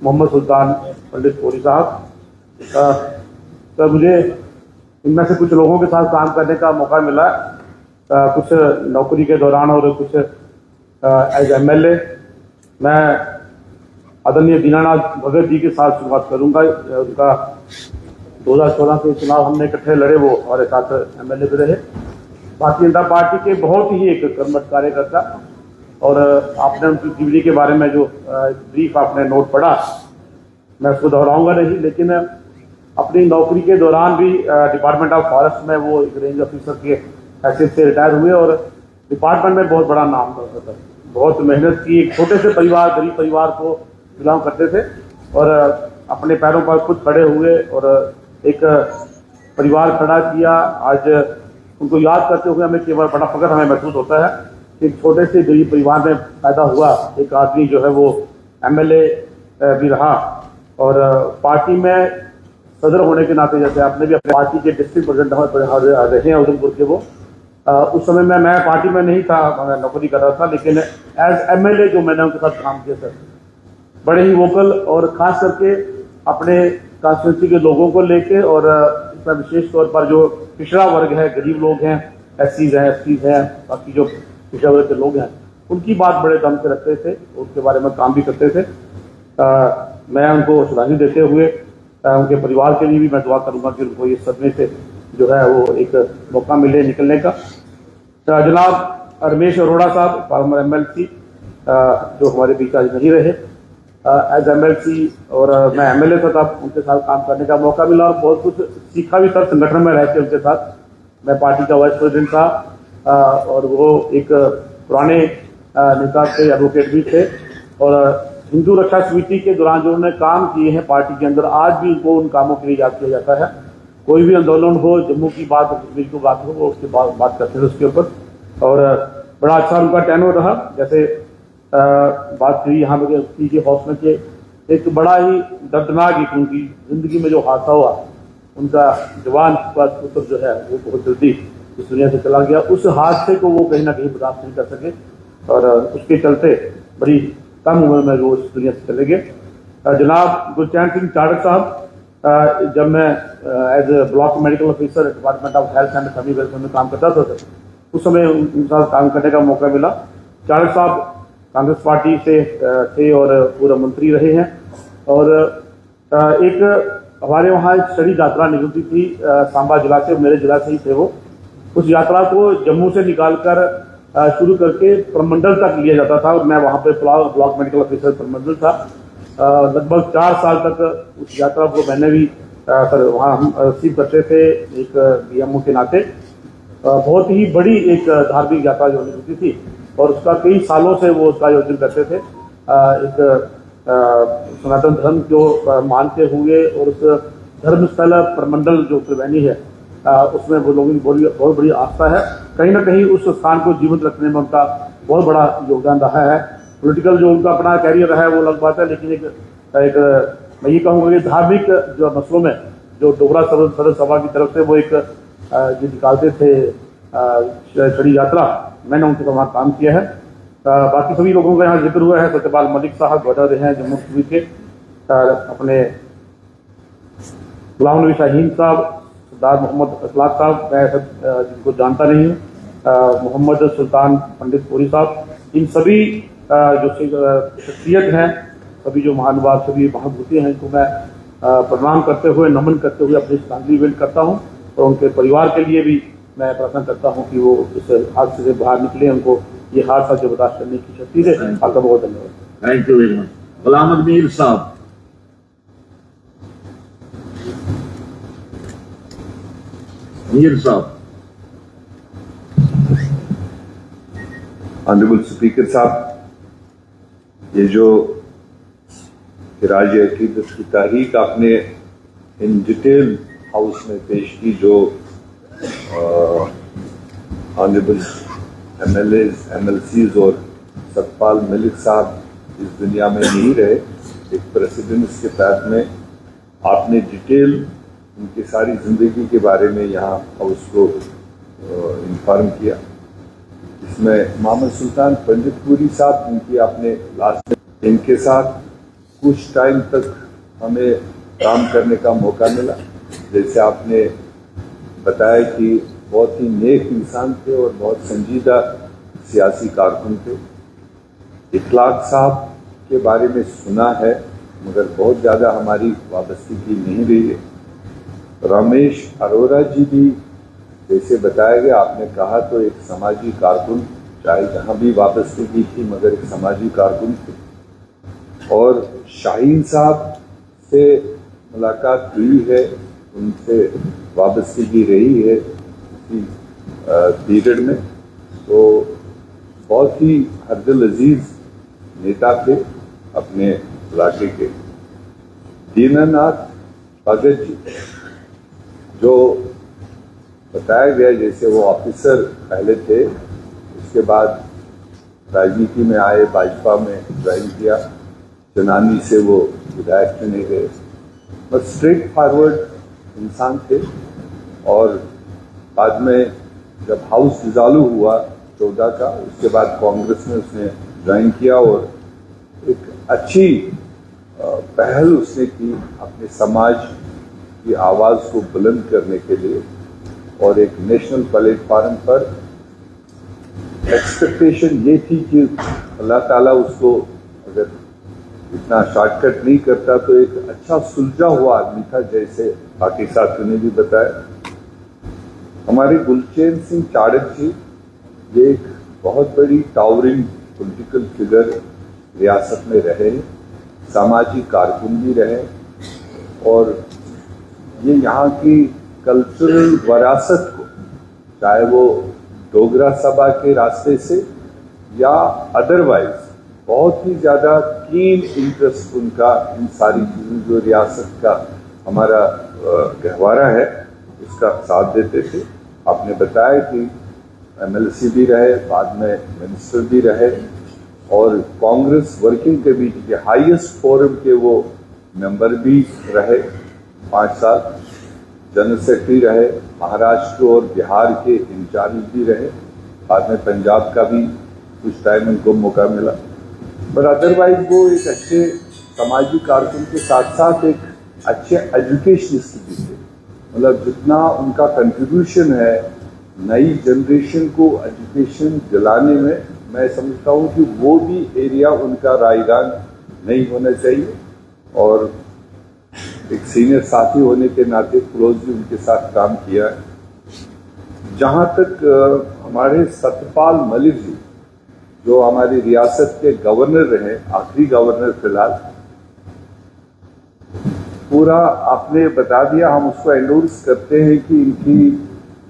मोहम्मद सुल्तान पंडित कोरी साहब। तो मुझे इनमें से कुछ लोगों के साथ काम करने का मौका मिला, कुछ नौकरी के दौरान और कुछ एज एमएलए। मैं आदरणीय दीनानाथ भगत जी के साथ शुरुआत करूंगा। उनका 2014 के चुनाव हमने इकट्ठे लड़े, वो हमारे साथ एमएलए भी रहे। भारतीय जनता पार्टी के बहुत ही एक कर्मठ कार्यकर्ता, और आपने उनकी जीवनी के बारे में जो ब्रीफ आपने नोट पढ़ा, मैं उसको दोहराऊंगा नहीं, लेकिन अपनी नौकरी के दौरान भी डिपार्टमेंट ऑफ फॉरेस्ट में वो एक रेंज ऑफिसर के हैसियत से रिटायर हुए और डिपार्टमेंट में बहुत बड़ा नाम करता था। बहुत मेहनत की, एक छोटे से परिवार, गरीब परिवार को बिलोंग करते थे और अपने पैरों पर खुद खड़े हुए और एक परिवार खड़ा किया। आज उनको याद करते हुए हमें केवल बड़ा फख्र हमें महसूस होता है कि एक छोटे से गरीब परिवार में पैदा हुआ एक आदमी जो है वो एमएलए भी रहा, और पार्टी में सदर होने के नाते, जैसे आपने भी अपने पार्टी के डिस्ट्रिक्ट प्रेसिडेंट रहे हैं उधमपुर के, वो उस समय में मैं पार्टी में नहीं था, मैं नौकरी कर रहा था, लेकिन एज एमएलए जो मैंने उनके साथ काम किया सर, बड़े ही वोकल और खास करके अपने कॉन्स्टिट्यूंसी के लोगों को लेके, और इसमें विशेष तौर पर जो पिछड़ा वर्ग है, गरीब लोग हैं, एससीज हैं, एसटीज हैं, बाकी जो पिछड़ा वर्ग के लोग हैं, उनकी बात बड़े दम से रखते थे, उनके बारे में काम भी करते थे। मैं उनको श्रद्धांजलि देते हुए उनके परिवार के लिए भी मैं दुआ करूंगा कि उनको ये सदमे से जो है वो एक मौका मिले निकलने का। जनाब रमेश अरोड़ा साहब, फॉर्मर एमएलसी, जो हमारे बीच आज नहीं रहे, एज एमएलसी, और मैं एमएलए था तब, उनके साथ काम करने का मौका मिला और बहुत कुछ सीखा भी था संगठन में रह के उनके साथ। मैं पार्टी का वाइस प्रेसिडेंट था और वो एक पुराने नेता थे, एडवोकेट भी थे, और हिंदू रक्षा समिति के दौरान जो उन्होंने काम किए हैं पार्टी के अंदर, आज भी उनको उन कामों के लिए याद किया जाता है। कोई भी आंदोलन हो, जम्मू की बात, कश्मीर की बात हो, वो उसके बात करते थे उसके ऊपर, और बड़ा अच्छा उनका टेनोर रहा। जैसे बात करी यहाँ पे हौसले के, एक बड़ा ही दर्दनाक एक उनकी जिंदगी में जो हादसा हुआ, उनका जवान पुत्र जो है वो बहुत जल्दी इस दुनिया से चला गया। उस हादसे को वो कहीं ना कहीं बर्दाश्त नहीं कर सके, और उसके चलते बड़ी कम उम्र में वो इस दुनिया से चले गए। जनाब गुरचैन सिंह चाड़क साहब, जब मैं as a block medical officer department of health and family welfare में काम करता था, उस समय उनके साथ काम करने का मौका मिला। चाड़क साहब कांग्रेस पार्टी से थे और पूर्व मंत्री रहे हैं, और एक हमारे वहाँ एक स्टडी यात्रा निकलती थी सांबा जिला से, मेरे जिला से ही थे वो। उस यात्रा को जम्मू से निकालकर शुरू करके प्रमंडल तक लिया जाता था, और मैं वहाँ पे ब्लॉक मेडिकल ऑफिसर प्रमंडल था। लगभग 4 साल तक उस यात्रा को मैंने भी वहाँ हम रिसीव करते थे एक बीएमओ के नाते। बहुत ही बड़ी एक धार्मिक यात्रा जो होती थी, और उसका कई सालों से वो उसका आयोजन करते थे। एक सनातन धर्म को मानते हुए, और उस धर्मस्थल प्रमंडल जो त्रिवेणी है, उसमें वो लोगों की बहुत बड़ी आस्था है। कहीं ना कहीं उस स्थान को जीवित रखने में उनका बहुत बड़ा योगदान रहा है। पॉलिटिकल जो उनका अपना कैरियर रहा है वो अलग बात है, लेकिन एक मैं ये कहूँगा कि धार्मिक जो मसलों में जो डोगरा सदर सभा की तरफ से वो एक जो निकालते थे छड़ी यात्रा, मैंने उनके साथ काम किया है। बाकी सभी लोगों का यहाँ जिक्र हुआ है। सत्यपाल मलिक साहब गवर्नर रहे हैं जम्मू कश्मीर के, अपने गुलाम नबी शाहीन साहब, सरदार मोहम्मद अफजल साहब, मैं जिनको जानता नहीं हूँ, मोहम्मद सुल्तान पंडित कोरी साहब, इन सभी जो शख्सियत हैं, सभी जो महानुभाव, सभी महाभूति हैं, इनको मैं प्रणाम करते हुए, नमन करते हुए अपनी श्रद्धांजलि भेंट करता हूँ, और उनके परिवार के लिए भी मैं प्रार्थना करता हूँ कि वो इस हादसे से बाहर निकले, उनको ये हादसा जो बर्दाश्त करने की शक्ति दे। आपका बहुत धन्यवाद। Thank you very much. Ghulam Mir sahab. Mir साहब। ऑनरेबल स्पीकर साहब, ये जो खिराज अकीदत की तारीख आपने इन डिटेल हाउस में पेश की, जो ऑनरेबल एमएलएज, एमएलसीज और सतपाल मलिक साहब इस दुनिया में नहीं रहे, एक प्रेसिडेंट्स के तहत में आपने डिटेल उनकी सारी जिंदगी के बारे में यहाँ हाउस को इन्फॉर्म किया। اس میں محمد سلطان پنڈت پوری صاحب جن کی آپ نے لاسٹ میں ان کے ساتھ کچھ ٹائم تک ہمیں کام کرنے کا موقع ملا. جیسے آپ نے بتایا کہ بہت ہی نیک انسان تھے اور بہت سنجیدہ سیاسی کارکن تھے. اخلاق صاحب کے بارے میں سنا ہے مگر بہت زیادہ ہماری وابستگی نہیں رہی ہے. رمیش اروڑا جی بھی جیسے بتایا گیا آپ نے کہا تو ایک سماجی کارکن چاہے جہاں بھی وابستگی تھی مگر ایک سماجی کارکن تھے. اور شاہین صاحب سے ملاقات ہوئی ہے ان سے وابستگی رہی ہے اسی پیریڈ میں. تو بہت ہی حد عزیز نیتا تھے اپنے علاقے کے. دینا ناتھ بھگت جی جو بتایا گیا جیسے وہ آفیسر پہلے تھے اس کے بعد راجنیتی میں آئے بھاجپا میں جوائن کیا. چنانی سے وہ ودھائک چنے گئے بس اسٹریٹ فارورڈ انسان تھے. اور بعد میں جب ہاؤس ڈیزالو ہوا 14 کا اس کے بعد کانگریس میں اس نے جوائن کیا اور ایک اچھی پہل اس نے کی اپنے سماج کی آواز کو بلند کرنے کے لیے. اور ایک نیشنل پلیٹ فارم پر ایکسپیکٹیشن یہ تھی کہ اللہ تعالیٰ اس کو اگر اتنا شارٹ کٹ نہیں کرتا تو ایک اچھا سلجھا ہوا آدمی تھا جیسے باقی ساتھیوں نے بھی بتایا. ہمارے گلچین سنگھ چاڑک جی یہ ایک بہت بڑی ٹاورنگ پولیٹیکل فگر ریاست میں رہے, سماجی کارکن بھی رہے اور یہ یہاں کی کلچرل وراثت کو چاہے وہ ڈوگرا سبھا کے راستے سے یا ادروائز بہت ہی زیادہ کین انٹرسٹ ان کا ان ساری چیزوں جو ریاست کا ہمارا گہوارہ ہے اس کا ساتھ دیتے تھے. آپ نے بتایا کہ MLC بھی رہے, بعد میں منسٹر بھی رہے اور کانگریس ورکنگ کمیٹی کے ہائیسٹ فورم کے وہ ممبر بھی رہے 5 سال. جنرل سیکرٹری رہے, مہاراشٹر اور بہار کے انچارج بھی رہے, بعد میں پنجاب کا بھی کچھ ٹائم ان کو موقع ملا. پر ادروائز وہ ایک اچھے سماجی کارکن کے ساتھ ساتھ ایک اچھے ایجوکیشنسٹ بھی تھے. مطلب جتنا ان کا کنٹریبیوشن ہے نئی جنریشن کو ایجوکیشن دلانے میں سمجھتا ہوں کہ وہ بھی ایریا ان کا رائیگان نہیں ہونا چاہیے. اور ایک سینئر ساتھی ہونے کے ناطے کلوزلی ان کے ساتھ کام کیا ہے. جہاں تک ہمارے ستپال ملک جی جو ہماری ریاست کے گورنر رہے, آخری گورنر فی الحال, پورا آپ نے بتا دیا. ہم اس کو انڈورس کرتے ہیں کہ ان کی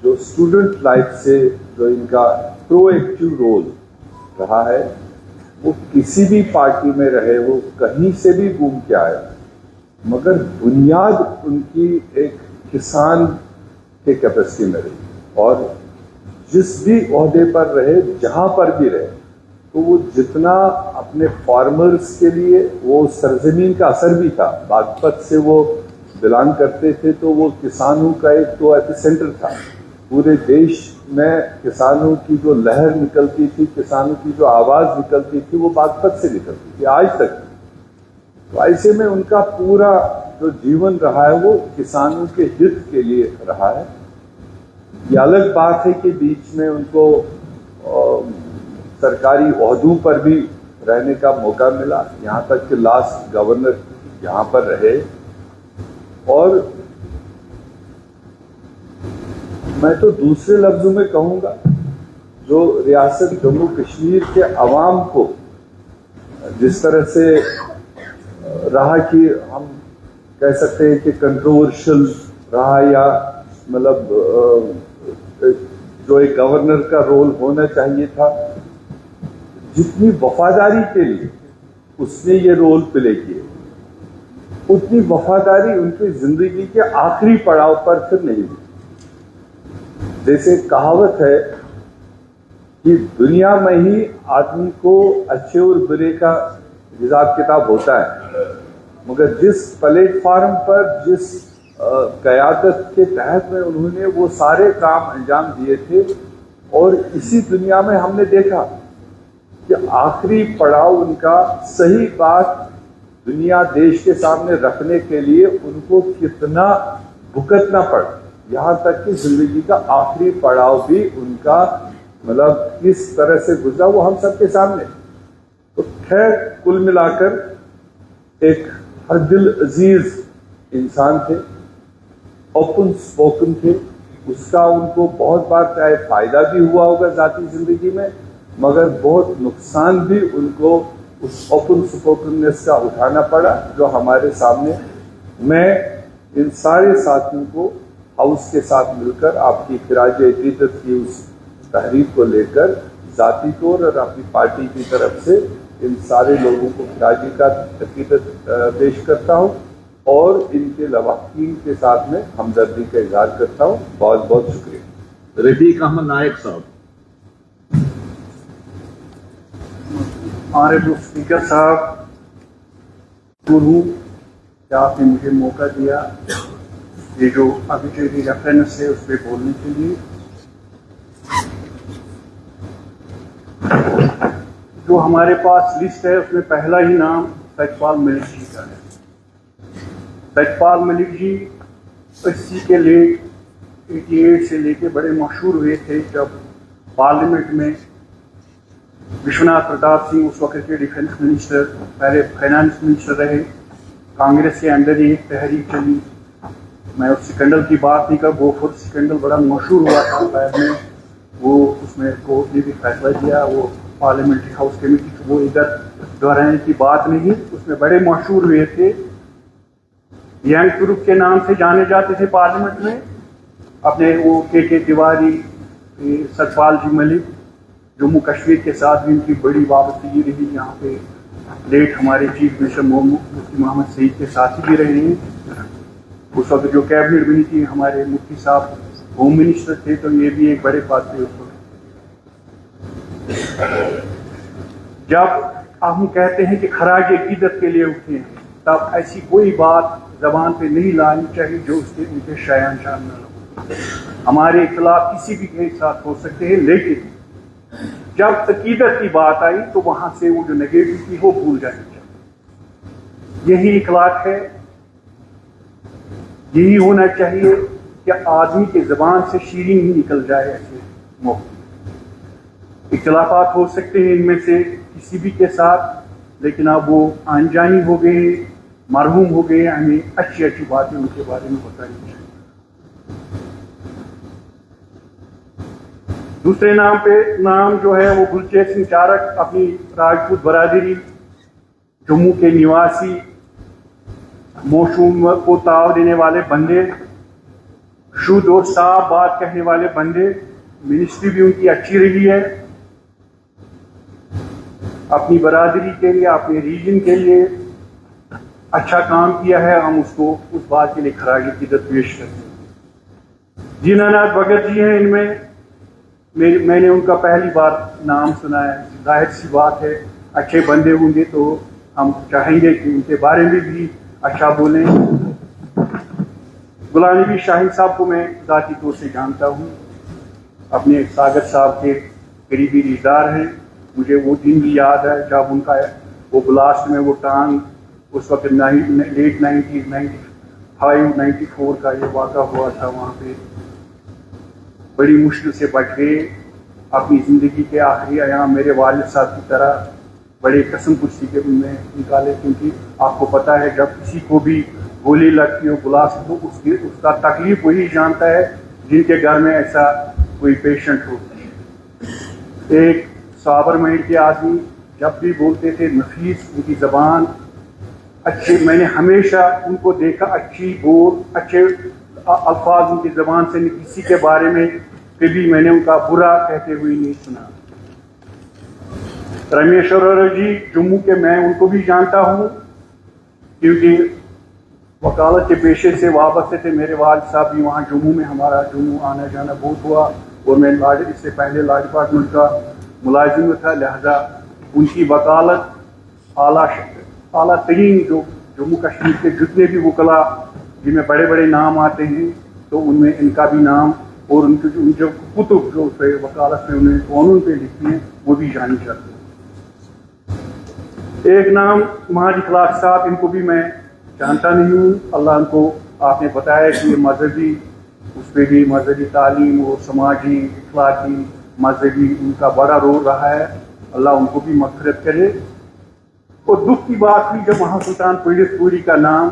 جو اسٹوڈنٹ لائف سے جو ان کا پرو ایکٹیو رول رہا ہے وہ کسی بھی پارٹی میں رہے, وہ کہیں سے بھی گھوم کے آئے مگر بنیاد ان کی ایک کسان کے کیپیسٹی میں رہی. اور جس بھی عہدے پر رہے جہاں پر بھی رہے تو وہ جتنا اپنے فارمرز کے لیے وہ سرزمین کا اثر بھی تھا. باغپت سے وہ بلانگ کرتے تھے تو وہ کسانوں کا ایک تو ایپی سینٹر تھا. پورے دیش میں کسانوں کی جو لہر نکلتی تھی, کسانوں کی جو آواز نکلتی تھی وہ باغپت سے نکلتی تھی آج تک. تو ایسے میں ان کا پورا جو جیون رہا ہے وہ کسانوں کے ہت کے لیے رہا ہے. یہ الگ بات ہے کہ بیچ میں ان کو سرکاری عہدوں پر بھی رہنے کا موقع ملا, یہاں تک کہ لاسٹ گورنر یہاں پر رہے. اور میں تو دوسرے لفظوں میں کہوں گا جو ریاست جموں کشمیر کے عوام کو جس طرح سے رہا کہ ہم کہہ سکتے ہیں کہ کنٹروورشل رہا یا مطلب جو ایک گورنر کا رول ہونا چاہیے تھا, جتنی وفاداری کے لیے اس نے یہ رول پلے کیے اتنی وفاداری ان کی زندگی کے آخری پڑاؤ پر پھر نہیں ہوئی. جیسے کہاوت ہے کہ دنیا میں ہی آدمی کو اچھے اور برے کا حساب کتاب ہوتا ہے مگر جس پلیٹ فارم پر جس قیادت کے تحت میں انہوں نے وہ سارے کام انجام دیے تھے اور اسی دنیا میں ہم نے دیکھا کہ آخری پڑاؤ ان کا صحیح بات دنیا دیش کے سامنے رکھنے کے لیے ان کو کتنا بھگتنا پڑا، یہاں تک کہ زندگی کا آخری پڑاؤ بھی ان کا مطلب کس طرح سے گزرا وہ ہم سب کے سامنے. تو خیر کل ملا کر ایک ہر دل عزیز انسان تھے، اوپن اسپوکن تھے. اس کا ان کو بہت بار چاہے فائدہ بھی ہوا ہوگا ذاتی زندگی میں، مگر بہت نقصان بھی ان کو اس اوپن اسپوکننس کا اٹھانا پڑا جو ہمارے سامنے. میں ان سارے ساتھیوں کو ہاؤس کے ساتھ مل کر آپ کی خراج عقیدت کی اس تحریک کو لے کر ذاتی طور اور اپنی پارٹی کی طرف سے ان سارے لوگوں کو خراج عقیدت پیش کرتا ہوں اور ان کے لواحقین کے ساتھ میں ہمدردی کا اظہار کرتا ہوں. بہت بہت شکریہ. رفیق احمد نائک صاحب. آنریبل اسپیکر صاحب، ہوں کہ آپ نے مجھے موقع دیا یہ جو ابھی ریفرنس ہے اس پہ بولنے کے لیے. جو ہمارے پاس لسٹ ہے اس میں پہلا ہی نام سچپال ملک جی کا ہے. سچپال ملک جی 80 کے لیٹ 88 سے لے کے بڑے مشہور ہوئے تھے جب پارلیمنٹ میں وشوناتھ پرتاپ سنگھ اس وقت کے ڈیفینس منسٹر، پہلے فائنانس منسٹر رہے. کانگریس کے اندر ہی ایک تحریک چلی، میں اس سکنڈل کی بات نہیں کر، بوفور سکنڈل بڑا مشہور ہوا تھا بعد میں. وہ اس میں کورٹ نے بھی فیصلہ دیا، وہ پارلیمنٹری ہاؤس کمیٹی، وہ ادھر دہرانے کی بات نہیں. اس میں بڑے مشہور ہوئے تھے، ینگ گروپ کے نام سے جانے جاتے تھے پارلیمنٹ میں. اپنے وہ کے تیواری، ستپال جی ملک، جموں کشمیر کے ساتھ بھی ان کی بڑی وابستگی رہی. یہاں پہ لیٹ ہمارے چیف منسٹر مفتی محمد سعید کے ساتھی بھی رہے ہیں. اس وقت جو کیبنٹ بنی تھی ہمارے مفتی صاحب ہوم منسٹر تھے، تو یہ بھی ایک بڑے بات تھے اس وقت. جب ہم کہتے ہیں کہ خراج عقیدت کے لیے اٹھے ہیں تب ایسی کوئی بات زبان پہ نہیں لانی چاہیے جو اس کے ان کے شایان شان نہ ہو. ہمارے اختلاف کسی بھی کے ساتھ ہو سکتے ہیں، لیکن جب عقیدت کی بات آئی تو وہاں سے وہ جو نگیٹو تھی وہ بھول جانی چاہیے. یہی اخلاق ہے، یہی ہونا چاہیے کہ آدمی کی زبان سے شیرین ہی نکل جائے. ایسے موقع اختلافات ہو سکتے ہیں ان میں سے کسی بھی کے ساتھ، لیکن اب وہ انجانی ہو گئے، مرحوم ہو گئے. ہمیں اچھی اچھی باتیں ان کے بارے میں بتانی چاہیے. دوسرے نام جو ہے وہ گلچیر سنگھ چارک، اپنی راجپوت برادری، جموں کے نواسی، موسم کو تاؤ دینے والے بندے، شدھ اور صاف بات کہنے والے بندے. منسٹری بھی ان کی اچھی رہی ہے، اپنی برادری کے لیے، اپنے ریجن کے لیے اچھا کام کیا ہے. ہم اس کو اس بات کے لیے خراج عقیدت پیش کرتے ہیں. جینا ناتھ بھگت جی ہیں، ان میں نے ان کا پہلی بار نام سنا ہے. ظاہر سی بات ہے اچھے بندے ہوں گے تو ہم چاہیں گے کہ ان کے بارے میں بھی اچھا بولیں. غلام نبی شاہین صاحب کو میں ذاتی طور سے جانتا ہوں، اپنے ساگر صاحب کے قریبی رشتہ دار ہیں. مجھے وہ دن بھی یاد ہے جب ان کا وہ بلاسٹ میں وہ ٹانگ اس وقت لیٹ 90s 95 94 کا یہ واقعہ ہوا تھا. وہاں پہ بڑی مشکل سے بچ گئے. اپنی زندگی کے آخری ایام میرے والد صاحب کی طرح بڑے قسم کشی کے ان میں نکالے، کیونکہ آپ کو پتہ ہے جب کسی کو بھی گولی لگتی ہو، بلاسٹ ہو، اس کا تکلیف وہی جانتا ہے جن کے گھر میں ایسا کوئی پیشنٹ ہو. ایک صابر مائنڈ کے آدمی، جب بھی بولتے تھے نفیس، ان کی زبان اچھے، میں نے ہمیشہ ان کو دیکھا اچھی بول، اچھے الفاظ ان کی زبان سے کسی کے بارے میں کبھی میں نے ان کا برا کہتے ہوئے نہیں سنا. رمیشور اورا جی جموں کے، میں ان کو بھی جانتا ہوں کیونکہ وکالت کے پیشے سے وابستہ تھے. میرے والد صاحب بھی وہاں جموں میں، ہمارا جموں آنا جانا بہت ہوا، اور میں اس سے پہلے لا ڈپارٹمنٹ کا ملازم تھا، لہذا ان کی وکالت اعلیٰ ترین جو جموں کشمیر کے جتنے بھی وکلا جن میں بڑے بڑے نام آتے ہیں تو ان میں ان کا بھی نام और उनकी जो कुतुब जो वकालत में उन्हें कानून पे लिखती हैं वो भी जानी चाहिए। एक नाम महाज इखलाक साहब, इनको भी मैं जानता नहीं हूँ। अल्लाह उनको, आपने बताया कि ये मजहबी, उस पर भी मजहबी तालीम और समाजी इखलाकी मजहबी उनका बड़ा रोल रहा है। अल्लाह उनको भी मग़फ़िरत करे। और दुख की बात हुई जब वहाँ सुल्तान पुरी का नाम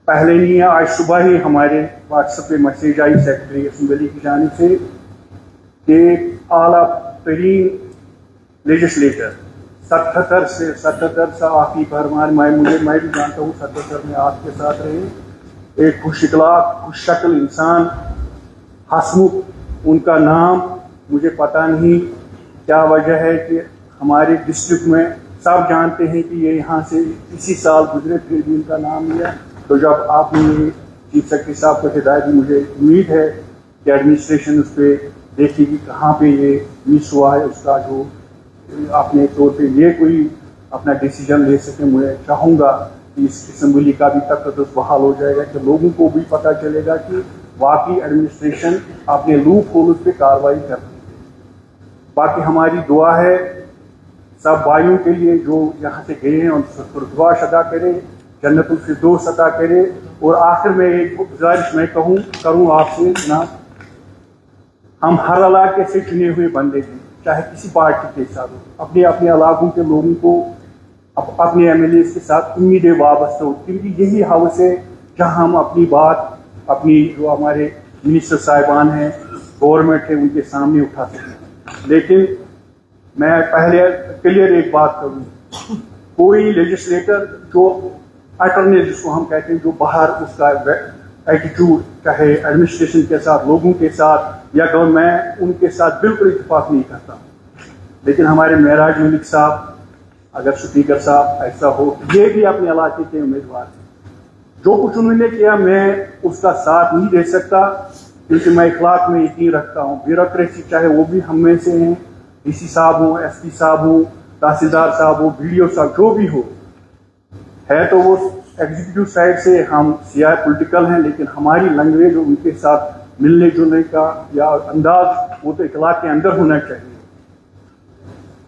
पहले नहीं है, आज सुबह ही हमारे व्हाट्सएप पे मैसेज आई सेक्रेटरी असेंबली की जानिब से कि आला तरीन लेजिस्लेटर 77 से आपकी फरमान, मैं भी जानता हूँ 77 में आपके साथ रहे, एक खुश इखलाक खुश शक्ल इंसान हसमुख, उनका नाम मुझे पता नहीं क्या वजह है कि हमारे डिस्ट्रिक्ट में सब जानते हैं कि ये यहाँ से इसी साल गुजरे, फिर भी उनका नाम लिया। तो जब आपने चीफ सेक्रेटरी साहब को हिदायत दी, मुझे उम्मीद है कि एडमिनिस्ट्रेशन उस पर देखेगी कहाँ पे ये मिस हुआ है, उसका जो अपने तौर पे ये कोई अपना डिसीजन ले सके। मैं चाहूँगा कि इस असम्बली का भी तकद्दुस बहाल हो जाएगा कि लोगों को भी पता चलेगा कि वाकई एडमिनिस्ट्रेशन अपने लूप होल पे कार्रवाई कर रही है। बाकी हमारी दुआ है सब भाइयों के लिए जो यहाँ से गए हैं, उन दुआ अदा करें, जन्नतुल फिरदौस अता करे। और आखिर में एक गुजारिश मैं करूँ आपसे जनाब, हम हर इलाके से चुने हुए बंदे हैं, चाहे किसी पार्टी के साथ हो, अपने अपने इलाकों के लोगों को अपने एमएलए के साथ उम्मीदें वाबस्ता हो, क्योंकि यही हाउस है जहाँ हम अपनी बात, अपनी जो हमारे मिनिस्टर साहिबान हैं, गवर्नमेंट है, उनके सामने उठा सकें। लेकिन मैं पहले क्लियर एक बात करूँ, कोई लेजिस्लेटर जो अटर्नी जिसको हम कहते हैं, जो बाहर उसका एटीट्यूड चाहे एडमिनिस्ट्रेशन के साथ, लोगों के साथ या मैं उनके साथ बिल्कुल इत्तेफाक नहीं करता। लेकिन हमारे महराज मलिक साहब, अगर स्पीकर साहब ऐसा हो, ये भी अपने इलाके के उम्मीदवार हैं, जो कुछ उन्होंने किया मैं उसका साथ नहीं दे सकता, क्योंकि मैं इखलाक में यकीन रखता हूँ। ब्यूरोक्रेसी चाहे वो भी हम में से हैं, डीसी साहब हो, एसपी साहब हो, तहसीलदार साहब हो, बीडीओ साहब, जो भी हो है, तो वो एग्जीक्यूटिव साइड से हम सियाह पॉलिटिकल हैं, लेकिन हमारी लैंग्वेज उनके साथ मिलने जुलने का या अंदाज वो तो इखलाक के अंदर होना चाहिए।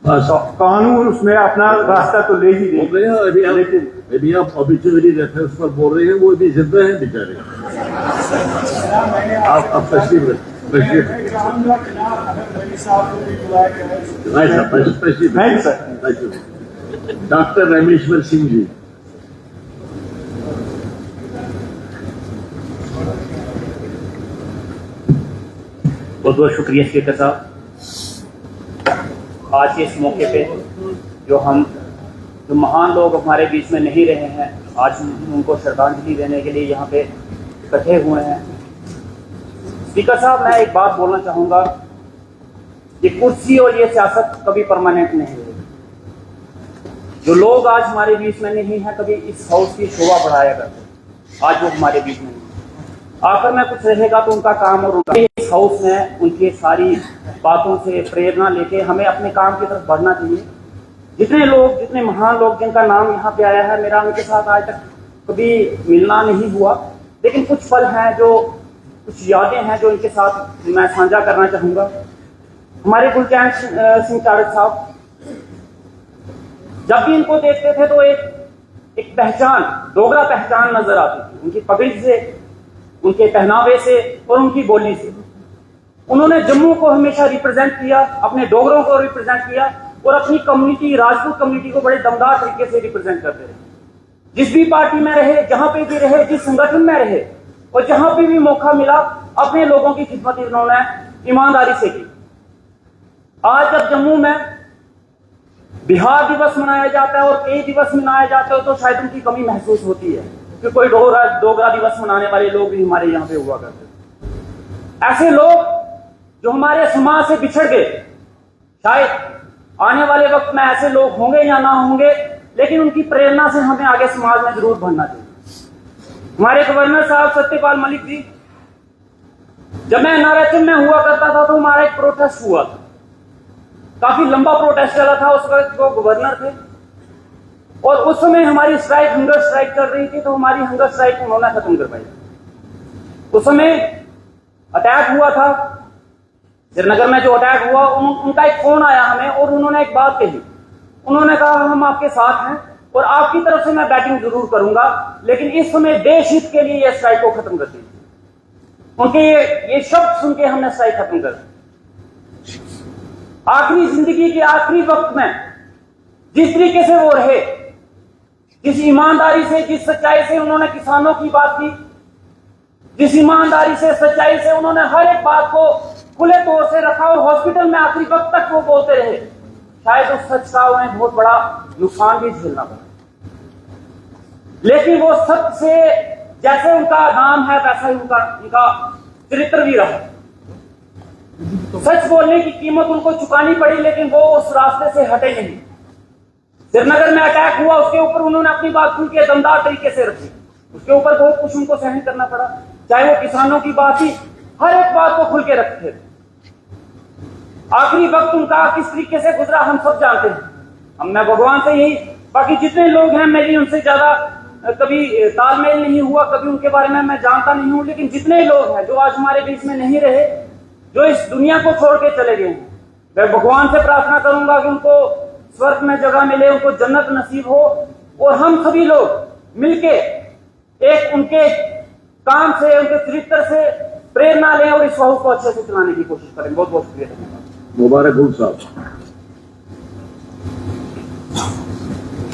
तो कानून उसमें अपना रास्ता तो ले ही दे, लेकिन अभी आप ऑब्जेक्टिविटी रेफरेंस पर बोल रहे हैं, वो भी जिंदा हैं बेचारे। आप तशरीफ डॉक्टर रामेश्वर सिंह जी। बहुत बहुत शुक्रिया स्पीकर साहब। आज के इस मौके पे जो महान लोग हमारे बीच में नहीं रहे हैं, आज हम उनको श्रद्धांजलि देने के लिए यहाँ पे इकट्ठे हुए हैं। स्पीकर साहब, मैं एक बात बोलना चाहूँगा, ये कुर्सी और ये सियासत कभी परमानेंट नहीं है। जो लोग आज हमारे बीच में नहीं है, कभी इस हाउस की शोभा बढ़ाया करते, आज वो हमारे बीच में नहीं है। आखिर में कुछ रहेगा तो उनका काम और उनका इस हाउस में उनकी सारी बातों से प्रेरणा लेके हमें अपने काम की तरफ बढ़ना चाहिए। जितने लोग, जितने महान लोग जिनका नाम यहाँ पे आया है, मेरा उनके साथ आज तक कभी मिलना नहीं हुआ, लेकिन कुछ पल हैं, जो कुछ यादें हैं जो इनके साथ मैं साझा करना चाहूँगा। हमारे गुलचैन सिंह चाड़क साहब, जब भी इनको देखते थे तो एक पहचान, डोगरा पहचान नजर आती थी, उनकी पगड़ी से, उनके पहनावे से और उनकी बोली से। उन्होंने जम्मू को हमेशा रिप्रेजेंट किया, अपने डोगरों को रिप्रेजेंट किया और अपनी कम्युनिटी, राजपूत कम्युनिटी को बड़े दमदार तरीके से रिप्रेजेंट करते रहे। जिस भी पार्टी में रहे, जहां पे भी रहे, जिस संगठन में रहे और जहां पे भी मौका मिला, अपने लोगों की खिदमत उन्होंने ईमानदारी से की। आज जब जम्मू में बिहार दिवस मनाया जाता है और कई दिवस मनाया जाता है, तो शायद उनकी कमी महसूस होती है कि कोई डोगरा दिवस मनाने वाले लोग भी हमारे यहाँ पे हुआ करते। ऐसे लोग जो हमारे समाज से बिछड़ गए, शायद आने वाले वक्त में ऐसे लोग होंगे या ना होंगे, लेकिन उनकी प्रेरणा से हमें आगे समाज में जरूर बढ़ना चाहिए। हमारे गवर्नर साहब सत्यपाल मलिक जी, जब मैं NRHM में हुआ करता था तो हमारा एक प्रोटेस्ट हुआ था, काफी लंबा प्रोटेस्ट चला था। उस वक्त वो गवर्नर थे और उस समय हमारी स्ट्राइक, हंगर स्ट्राइक चल रही थी, तो हमारी हंगर स्ट्राइक उन्होंने खत्म करवाई। उस समय اٹیک ہوا تھا سری نگر میں، جو اٹیک ہوا ان کا ایک فون آیا ہمیں اور انہوں نے ایک بات کہی. انہوں نے کہا ہم آپ کے ساتھ ہیں اور آپ کی طرف سے میں بیٹنگ ضرور کروں گا، لیکن اس سمے دیش ہت کے لیے یہ اسٹرائک کو ختم کر دیجیے. ان کے یہ شبد سن کے ہم نے اسٹرائک ختم کر دی. آخری زندگی کے آخری وقت میں جس طریقے سے وہ رہے، جس ایمانداری سے، جس سچائی سے انہوں نے کسانوں کی بات کی، جس ایمانداری سے، سچائی سے انہوں نے ہر ایک بات کو کھلے طور سے رکھا اور ہاسپٹل میں آخری وقت تک وہ بولتے رہے، شاید اس سچ کا انہیں بہت بڑا نقصان بھی جھیلنا پڑا. لیکن وہ سچ سے، جیسے ان کا نام ہے ویسا ہی ان کا چرتر بھی رہا. سچ بولنے کی قیمت ان کو چکانی پڑی، لیکن وہ اس راستے سے ہٹے نہیں. سری نگر میں اٹیک ہوا، اس کے اوپر انہوں نے اپنی بات کھل کے دمدار طریقے سے رکھی. اس کے اوپر بہت کچھ ان کو سہن کرنا پڑا، چاہے وہ کسانوں کی بات تھی، ہر ایک بات کو کھل کے رکھتے. آخری وقت ان کا کس طریقے سے گزرا ہم سب جانتے ہیں. میں بھگوان سے یہی، باقی جتنے لوگ ہیں میری ان سے زیادہ کبھی تال میل نہیں ہوا، کبھی ان کے بارے میں جانتا نہیں ہوں، لیکن جتنے لوگ ہیں جو آج ہمارے بیچ میں نہیں رہے، جو اس دنیا کو چھوڑ کے چلے گئے ہیں، میں بھگوان سے پرارتھنا کروں گا کہ ان کو سورگ میں جگہ ملے، ان کو جنت نصیب ہو، اور ہم سبھی لوگ مل کے ایک ان کے کام سے، ان کے چرتر سے پریرنا لیں اور اس وقت کو اچھے سے چلانے کی کوشش کریں. بہت بہت شکریہ. مبارک ہو صاحب.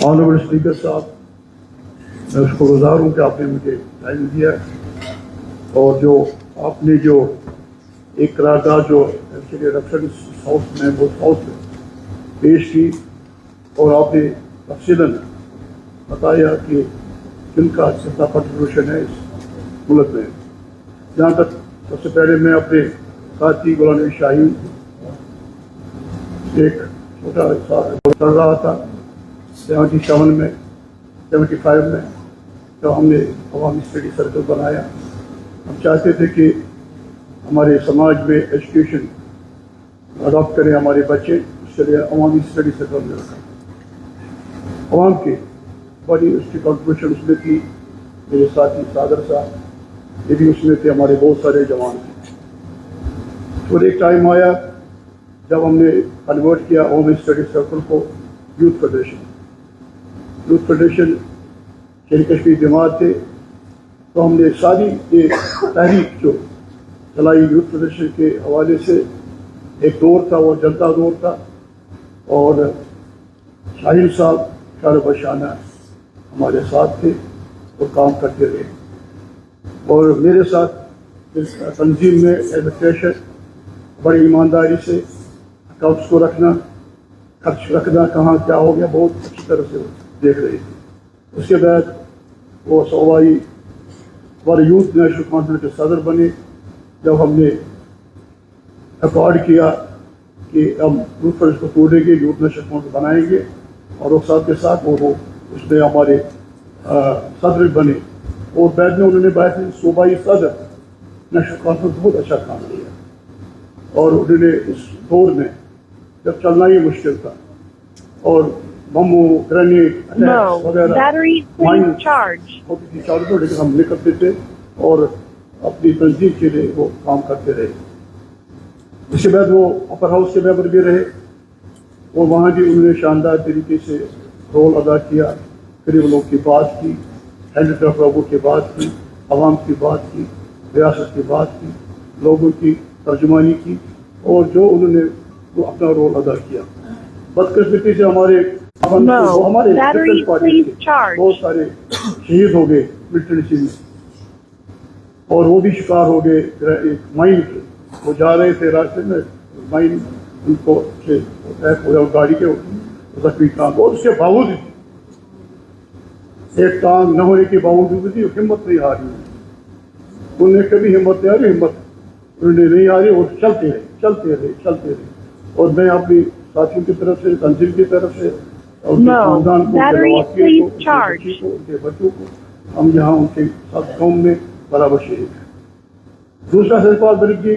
آنریبل اسپیکر صاحب، میں اس کو گزار ہوں کہ آپ نے مجھے ٹائم دیا ہے، اور جو آپ نے جو ایک قرارداد جو ایکچولی ریفرنس ہاؤس میں وہ ہاؤس میں پیش کی، اور آپ نے تفصیلاً بتایا کہ جن کا کتنا کنٹریبیوشن ہے اس ملک میں. جہاں تک سب سے پہلے میں اپنے ساتھی غلام نبی شاہین، ایک چھوٹا سا چل رہا تھا 77 میں 75 میں، تو ہم نے عوامی اسٹڈی سرکل بنایا. ہم چاہتے تھے کہ ہمارے سماج میں ایجوکیشن اڈاپٹ کریں ہمارے بچے، اس کے لیے عوامی اسٹڈی سرکل میں رکھا. عوام کے بڑی اس کی کنٹریبیوشن اس میں تھی. میرے ساتھی صادر صاحب یہ بھی اس میں تھے، ہمارے بہت سارے جوان تھے. اور ایک ٹائم آیا جب ہم نے کنورٹ کیا عوامی اسٹڈی سرکل کو یوتھ فیڈریشن. یوتھ فیڈریشن شیری کشمیر جماعت تھے، تو ہم نے ساری یہ تحریک جو چلائی یوتھ فیڈریشن کے حوالے سے. ایک دور تھا وہ جنتا دور تھا، اور شاہین صاحب شان بشانہ ہمارے ساتھ تھے اور کام کرتے رہے. اور میرے ساتھ اس تنظیم میں ایڈمنسٹریشن بڑی ایمانداری سے اکاؤنٹس کو رکھنا، خرچ رکھنا، کہاں کیا ہو گیا، بہت اچھی طرح سے دیکھ رہی تھی. اس کے بعد وہ صوبائی ہمارے یوتھ نیشنل کانفرنس کے صدر بنے، جب ہم نے ریکارڈ کیا کہ ہم یوتھ فیڈریشن کو توڑیں گے، یوتھ نیشنل کانفرنس بنائیں گے، اور اس ساتھ کے ساتھ وہ اس میں ہمارے صدر بنے. اور بعد میں انہوں نے بات صوبائی صدر نیشنل کانفرنس بہت اچھا کام کیا. اور انہوں نے اس دور میں جب چلنا ہی مشکل تھا، اور بمبو گرینیڈ وغیرہ ہوتی تھی چاروں کو، لیکن ہم نکلتے تھے اور اپنی تنظیم کے لیے وہ کام کرتے رہے. اس کے بعد وہ اپر ہاؤس کے ممبر بھی رہے، اور وہاں بھی انہوں نے شاندار طریقے سے رول ادا کیا. غریب لوگوں کی بات کی، ہینڈی کرافٹ لوگوں کی بات کی، عوام کی بات کی، ریاست کی بات کی، لوگوں کی ترجمانی کی، اور جو انہوں نے وہ اپنا رول ادا کیا. بدقسمتی سے ہمارے بہت سارے شہید ہو گئے ملٹنسی میں، اور وہ بھی شکار ہو گئے ایک مائن کے. وہ جا رہے تھے راستے میں، مائن ان کو اٹیک ہوا گاڑی کے زخمی ٹانگ. اور اس کے باوجود ایک ٹانگ نہ ہونے کے باوجود بھی ہمت نہیں ہاری. انہوں نے کبھی ہمت نہیں ہاری، ہمت انہوں نے نہیں ہاری، اور چلتے رہے. اور میں اپنی ساتھیوں کی طرف سے، تنظیم کی طرف سے، اور ان کے خاندان کو، ان کے بچوں کو، ہم یہاں ان کے ساتھ قوم میں برابر شریک ہیں. دوسرا ستپال ملک جی،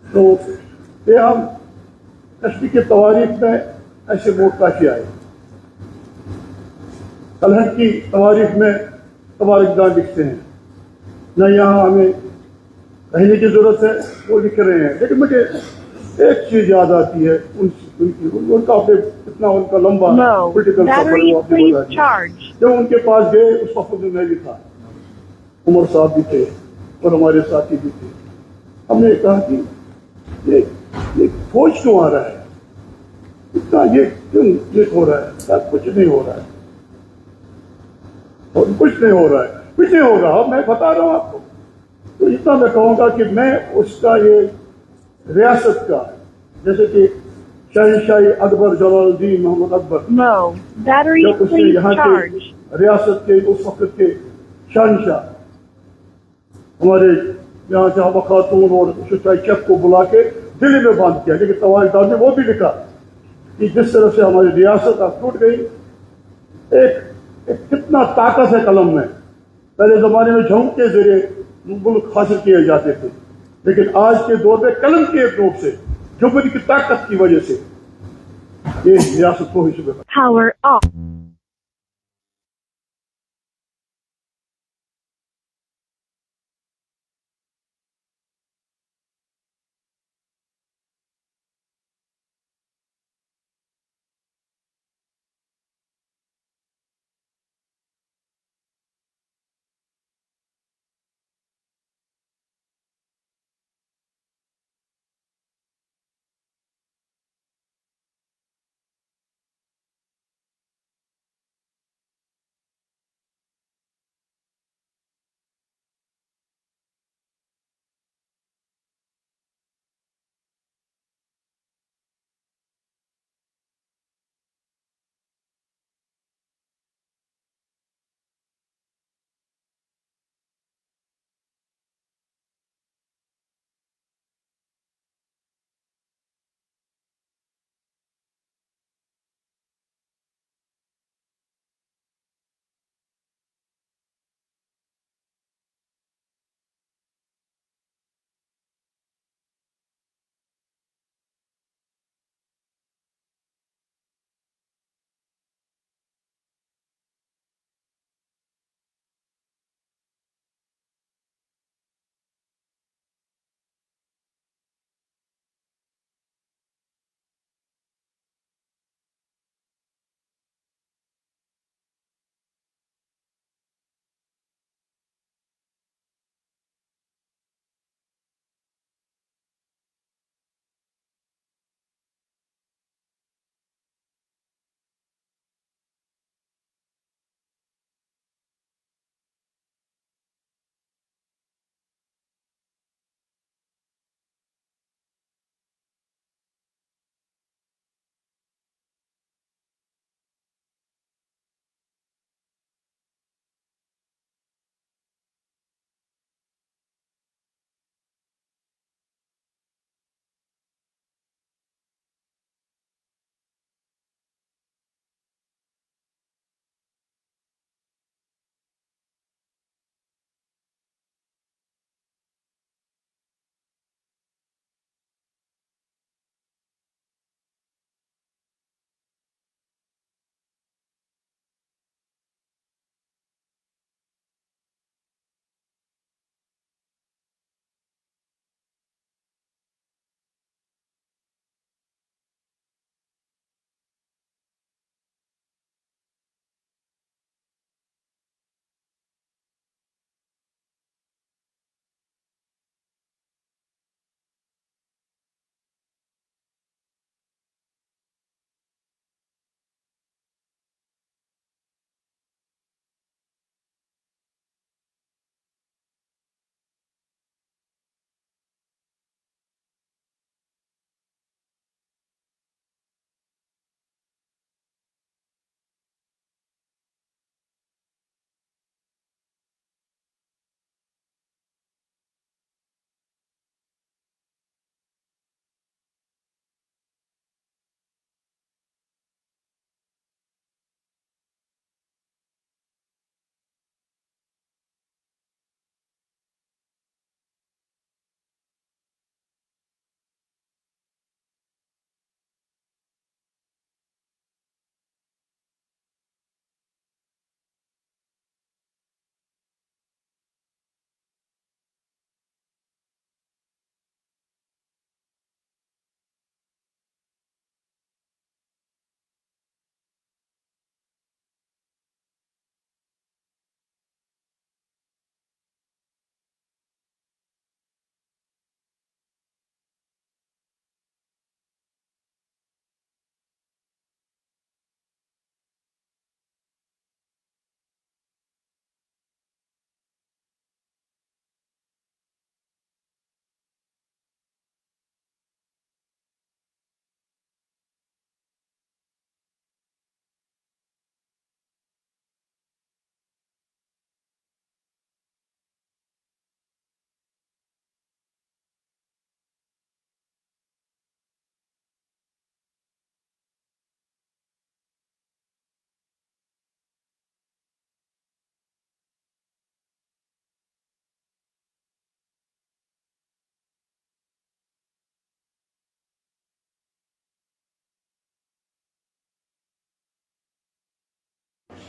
تو یہ ہم کشمیر کی تواریخ میں ایسے موقع کیا ہے. کلہٹ کی تواریخ میں تبارک دان لکھتے ہیں، نہ یہاں ہمیں कहने की जरूरत है, वो लिख रहे हैं। लेकिन मुझे एक चीज याद आती है उनका अपने इतना उनका लंबा Low. पॉलिटिकल सफर Battery वो आपने please बता दिया। charge. जब उनके पास गए उस वक्त में मैं भी था, उमर साहब भी थे और हमारे साथी भी थे। हमने कहा कि ये फौज क्यों आ रहा है, इतना ये क्यों ये हो रहा है? शायद कुछ नहीं हो रहा है, और कुछ नहीं हो रहा है, कुछ नहीं होगा। अब मैं बता रहा हूं आपको, तो इतना मैं कहूंगा कि मैं उसका ये रियासत का, जैसे कि शहनशाही अकबर जलालुद्दीन मोहम्मद अकबर, Low. Battery जब उसने please यहाँ charge. के रियासत के उस वक्त के शहनशाह हमारे यहाँ से हवा खातून और सुचाई चक को बुला के दिल्ली में बांध किया। लेकिन तवारीदार ने वो भी लिखा कि जिस तरह से हमारी रियासत अब टूट गई, एक कितना ताकत है कलम में। पहले जमाने में झोंक के जरिए मुल्क हासिल किए जाते थे, लेकिन आज के दौर में कलम के एक नोक से, जुम्मन की ताकत की वजह से ये रियासत को ही Power off.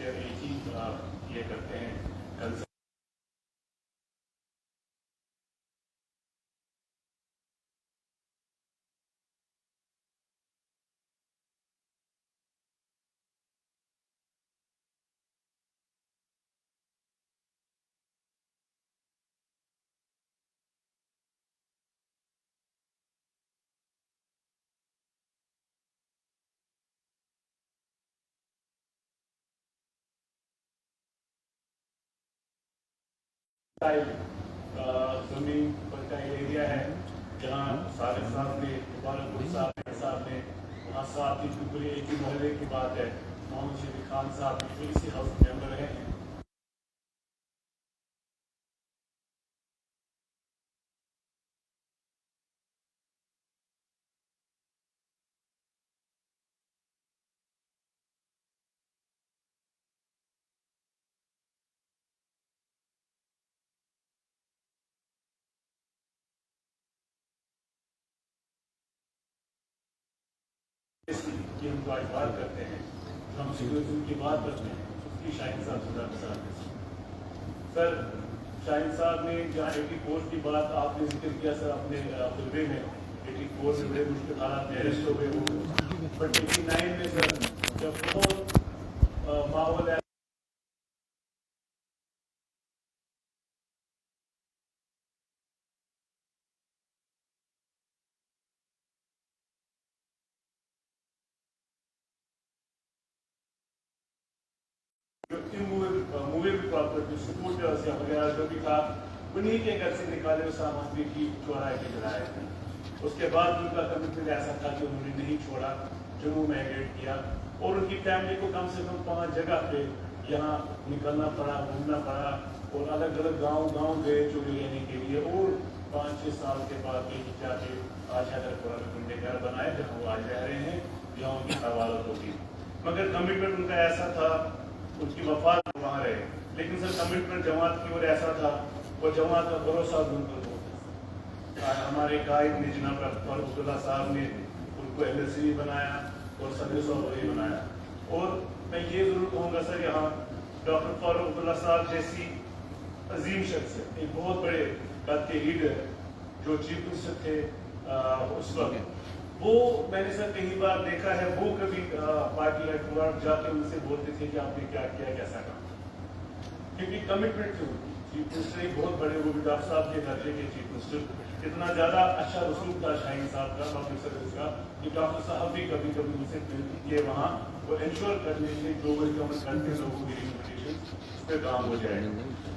لیڈر ایک ہی یہ کرتے ہیں. کل زمین پر کا ایریا ہے جہاں صادق صاحب نے مبارک پور صاحب نے وہاں صاحب کی پورے ایک ہی محلے کی بات ہے. محمد شفیق خان صاحب بھی اسی ہاؤس ممبر ہیں. کی ہم کو آج بات کرتے ہیں جو ہم سیکولرزم کی بات کرتے ہیں اس کی شاہین صاحب سے مثال. سر شاہین صاحب نے جہاں 84 کی بات آپ نے ذکر کیا سر اپنے خطبے میں 84 میں بڑے مشکل حالات میں اریسٹ ہو گئے وہ, بٹ 89 میں سر جب بہت ماحول موویبل پراپرٹی سپورٹرز یا وغیرہ جو بھی تھا انہیں کے گھر سے نکالے وہ سامان بھی کی چوراہے پہ جلائے تھے. اس کے بعد ان کا کمٹمنٹ ایسا تھا کہ انہوں نے نہیں چھوڑا, جموں مائگریٹ کیا اور ان کی فیملی کو کم سے کم 5 جگہ پہ یہاں نکلنا پڑا, گھومنا پڑا اور الگ الگ گاؤں گئے چوری لینے کے لیے. اور 5-6 سال کے بعد یہ جا کے آج حیدر پورہ میں انہوں نے گھر بنائے جہاں وہ آج رہ رہے ہیں, جہاں ان کی حوالت ہوگی. مگر کمٹمنٹ ان کا ایسا تھا, ان کی وفات وہاں رہے, لیکن سر کمٹمنٹ جماعت کی اور ایسا تھا وہ جماعت کا بھروسہ ان پر ہوتا. ہمارے قائد نے جناب فاروق عبداللہ صاحب نے ان کو LLC بنایا اور صدر صوبائی بنایا. اور میں یہ ضرور کہوں گا سر یہاں ڈاکٹر فاروق عبداللہ صاحب جیسی عظیم شخص ہے, ایک بہت بڑے قد کے لیڈر جو چیف منسٹر تھے اس وقت, وہ میں نے سر کئی بار دیکھا ہے وہ کبھی پارٹی ہیڈ کوارٹر جا کے ان سے بولتے تھے کہ آپ نے کیا کیا کیسا کام, کیونکہ کمٹمنٹ تھی ان کی. چیف منسٹر ایک بہت بڑے وہ بھی ڈاکٹر صاحب کے درجے کے چیف منسٹر, اتنا زیادہ اچھا رسوخ تھا شاہین صاحب کا پبلک سروس کا کہ ڈاکٹر صاحب بھی کبھی کبھی ان سے ملتے کیے وہاں وہ انشور کرنے کے گلوبل گورنمنٹ کنٹری لوگوں کی ریموٹیشن اس پہ کام ہو جائے.